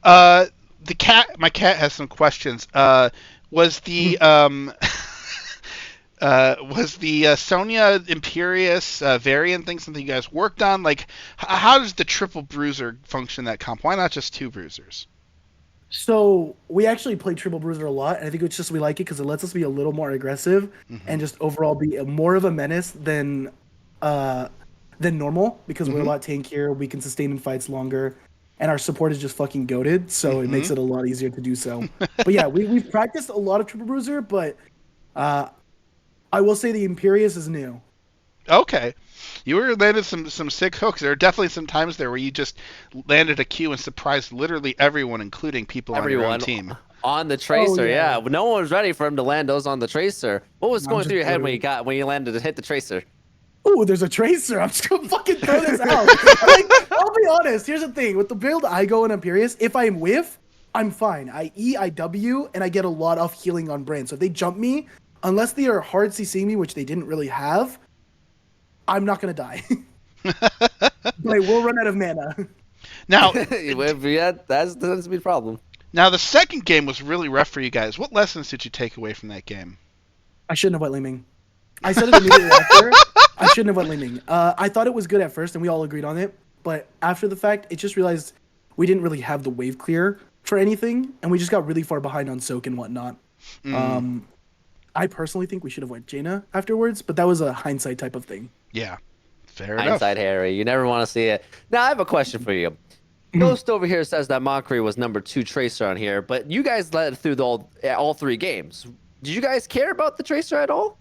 Speaker 1: The cat. My cat has some questions. Was the Sonya Imperius variant thing something you guys worked on? Like, how does the triple bruiser function in that comp? Why not just two bruisers?
Speaker 4: So we actually play triple bruiser a lot, and I think it's just we like it because it lets us be a little more aggressive and just overall be more of a menace than normal because we're a lot tankier. We can sustain in fights longer, and our support is just fucking goated, so it makes it a lot easier to do so. But yeah, we've practiced a lot of triple bruiser, but I will say the Imperius is new.
Speaker 1: Okay. You were landed some sick hooks. There are definitely some times there where you just landed a Q and surprised literally everyone, including people on your own team.
Speaker 2: On the Tracer,
Speaker 4: yeah.
Speaker 2: yeah. No one was ready for him to land those on the Tracer. What was going
Speaker 4: just
Speaker 2: through your head
Speaker 4: kidding.
Speaker 2: when you landed to hit the Tracer?
Speaker 4: Ooh, there's a tracer. I'm just gonna fucking throw this out. I'll be honest. Here's the thing. With the build I go in Imperius, if I whiff, I'm fine. I E, I W, and I get a lot of healing on brain. So if they jump me, unless they are hard CCing me, which they didn't really have, I'm not gonna die. But I will run out of mana.
Speaker 1: Now,
Speaker 2: Yeah, that doesn't be a problem.
Speaker 1: now the second game was really rough for you guys. What lessons did you take away from that game?
Speaker 4: I shouldn't have went Liming. I said it immediately after. I shouldn't have went Liming. I thought it was good at first, and we all agreed on it. But after the fact, it just realized we didn't really have the wave clear for anything, and we just got really far behind on soak and whatnot. I personally think we should have went Jaina afterwards, but that was a hindsight type of thing.
Speaker 1: Yeah, fair enough.
Speaker 2: Hindsight, Harry. You never want to see it. Now, I have a question for you. Ghost over here says that Mockery was number 2 Tracer on here, but you guys led through all 3 games. Did you guys care about the Tracer at all?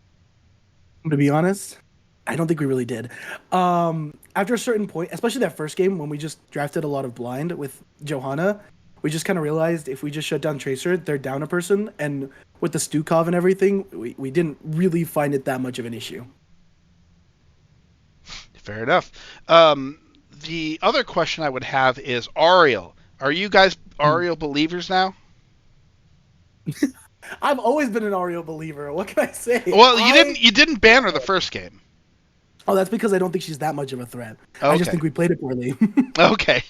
Speaker 4: To be honest, I don't think we really did. After a certain point, especially that first game when we just drafted a lot of blind with Johanna, we just kind of realized if we just shut down Tracer, they're down a person. And with the Stukov and everything, we didn't really find it that much of an issue.
Speaker 1: Fair enough. The other question I would have is Ariel. Are you guys Ariel believers now?
Speaker 4: I've always been an Ariel believer. What can I say?
Speaker 1: Well, you didn't ban her the first game.
Speaker 4: Oh, that's because I don't think she's that much of a threat. I
Speaker 1: Okay.
Speaker 4: just think we played it poorly.
Speaker 1: Okay.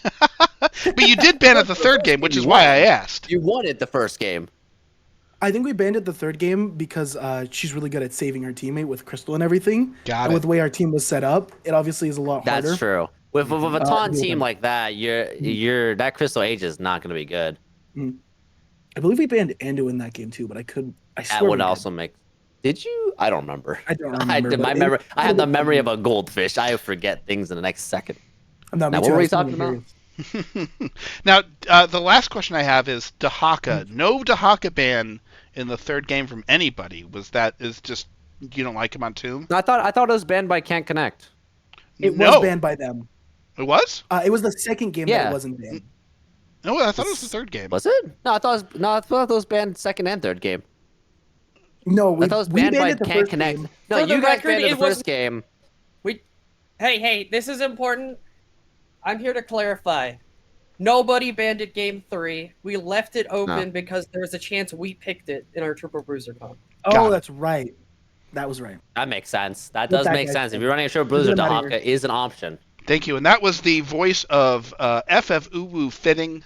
Speaker 1: But you did ban it the third game, which is why I asked.
Speaker 2: You won it the first game.
Speaker 4: I think we banned it the third game because she's really good at saving her teammate with Crystal and everything.
Speaker 1: Got
Speaker 4: and
Speaker 1: it.
Speaker 4: with the way our team was set up, it obviously is a lot harder.
Speaker 2: That's true. With a taunt
Speaker 4: yeah.
Speaker 2: team like that, you're that Crystal Age is not going to be good.
Speaker 4: I believe we banned Ando in that game too, but I swear
Speaker 2: That
Speaker 4: we
Speaker 2: would
Speaker 4: did.
Speaker 2: also make. Did you? I don't remember.
Speaker 4: I don't remember,
Speaker 2: My
Speaker 4: but
Speaker 2: memory.
Speaker 4: it-
Speaker 2: I have the memory of a goldfish. I forget things in the next second.
Speaker 4: No, me
Speaker 2: Now,
Speaker 4: too.
Speaker 2: what were
Speaker 4: I
Speaker 2: we
Speaker 4: was still
Speaker 2: talking about?
Speaker 4: Imperius.
Speaker 1: Now, the last question I have is Dahaka. No Dahaka ban in the third game from anybody. Is just you don't like him on Tomb?
Speaker 2: No, I thought it was banned by Can't Connect.
Speaker 4: It
Speaker 1: No.
Speaker 4: was banned by them.
Speaker 1: It was?
Speaker 4: It was the second game that
Speaker 2: Yeah.
Speaker 4: it wasn't banned.
Speaker 1: No, I thought it was the third game.
Speaker 2: Was it? No, I thought it was banned second and third game.
Speaker 4: No,
Speaker 2: I thought it was banned by
Speaker 4: it the
Speaker 2: Can't
Speaker 4: first
Speaker 2: Connect.
Speaker 4: game.
Speaker 2: No,
Speaker 5: For the
Speaker 2: you guys
Speaker 5: record,
Speaker 2: banned it
Speaker 5: it
Speaker 2: the
Speaker 5: was-
Speaker 2: first game.
Speaker 5: Hey, this is important. I'm here to clarify. Nobody banned it game 3. We left it open because there's a chance we picked it in our Triple Bruiser comp.
Speaker 4: Oh,
Speaker 1: Got it.
Speaker 4: that's right. That was right.
Speaker 2: That makes sense. That
Speaker 4: Let
Speaker 2: does
Speaker 4: that
Speaker 2: make
Speaker 4: guy
Speaker 2: sense.
Speaker 4: say.
Speaker 2: If you're running a Triple Bruiser,
Speaker 4: Get him outta
Speaker 2: Dahaka is an option.
Speaker 1: Thank you. And that was the voice of FF Uwu Fitting,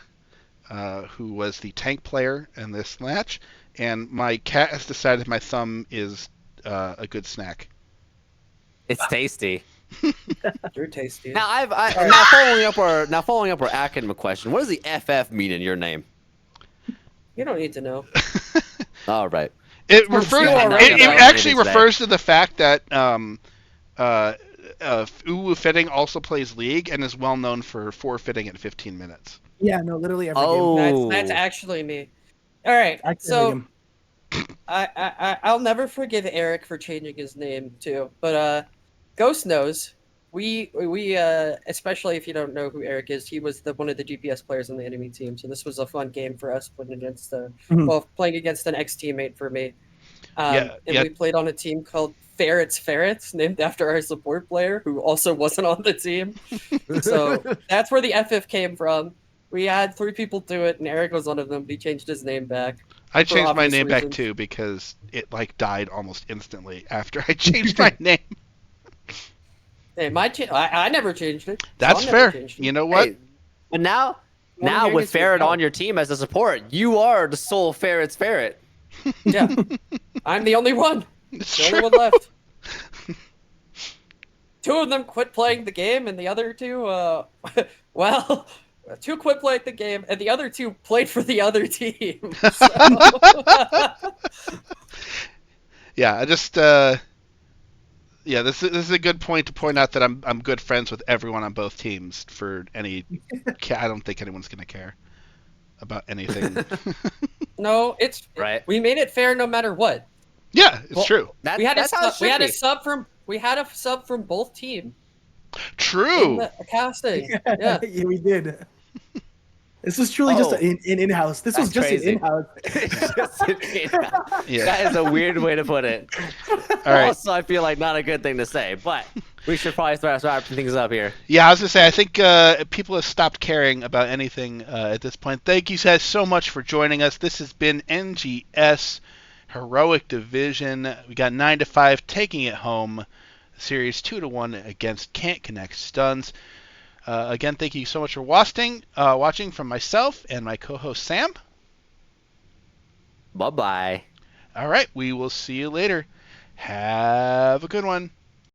Speaker 1: who was the tank player in this match. And my cat has decided my thumb is a good snack.
Speaker 2: It's tasty.
Speaker 5: You're tasty.
Speaker 2: Now now following up our academic question. What does the FF mean in your name?
Speaker 5: You don't need to know.
Speaker 2: All right.
Speaker 1: It
Speaker 4: Well,
Speaker 1: refers.
Speaker 4: you already
Speaker 1: It
Speaker 2: know.
Speaker 1: actually
Speaker 2: Today.
Speaker 1: refers to the fact that Uwu Fitting also plays League and is well known for forfeiting at 15 minutes.
Speaker 4: Yeah, no, literally every game.
Speaker 2: Oh,
Speaker 5: That's actually me. All right,
Speaker 4: I can
Speaker 5: so
Speaker 4: him.
Speaker 5: I'll never forgive Eric for changing his name too. But Ghost knows. We especially if you don't know who Eric is, he was one of the GPS players on the enemy team. So this was a fun game for us playing against playing against an ex teammate for me. We played on a team called Ferrets, named after our support player who also wasn't on the team. So that's where the FF came from. We had 3 people do it, and Eric was one of them. He changed his name back.
Speaker 1: I changed my name back
Speaker 5: reasons.
Speaker 1: too because it died almost instantly after I changed my name.
Speaker 5: Hey, I never changed it.
Speaker 1: That's
Speaker 5: Sean never
Speaker 1: fair.
Speaker 5: changed it.
Speaker 1: You know what?
Speaker 2: Hey, but now
Speaker 5: hear
Speaker 2: with
Speaker 5: this
Speaker 2: Ferret
Speaker 5: yourself.
Speaker 2: on your team as a support, you are the sole Ferret's Ferret.
Speaker 5: Yeah, I'm the only one.
Speaker 1: It's
Speaker 5: The
Speaker 1: true.
Speaker 5: only one left. 2 of them quit playing the game, and the other 2, well, 2 quit playing the game, and the other 2 played for the other team. So...
Speaker 1: Yeah, I just this is a good point to point out that I'm good friends with everyone on both teams. For any, I don't think anyone's gonna care about anything.
Speaker 5: No, it's
Speaker 2: Right.
Speaker 5: We made it fair no matter what.
Speaker 1: Yeah, it's
Speaker 5: Well,
Speaker 1: true.
Speaker 5: We had a
Speaker 2: that's how it
Speaker 5: sub, we had a
Speaker 2: should
Speaker 5: sub from both teams in
Speaker 1: True.
Speaker 5: the casting. Yeah.
Speaker 4: Yeah, we did. This was truly just
Speaker 2: Oh.
Speaker 4: an in-house. This was
Speaker 2: That's
Speaker 4: just
Speaker 2: crazy.
Speaker 4: an in-house.
Speaker 1: Yeah.
Speaker 2: That is a weird way to put it.
Speaker 1: All right.
Speaker 2: Also, I feel like not a good thing to say, but we should probably start wrapping things up here.
Speaker 1: Yeah, I was gonna say I think people have stopped caring about anything at this point. Thank you guys so much for joining us. This has been NGS Heroic Division. We got 9-5 taking it home. Series 2-1 against Can't Connect Stuns. Again, thank you so much for watching from myself and my co-host Sam.
Speaker 2: Bye-bye.
Speaker 1: All right, we will see you later. Have a good one.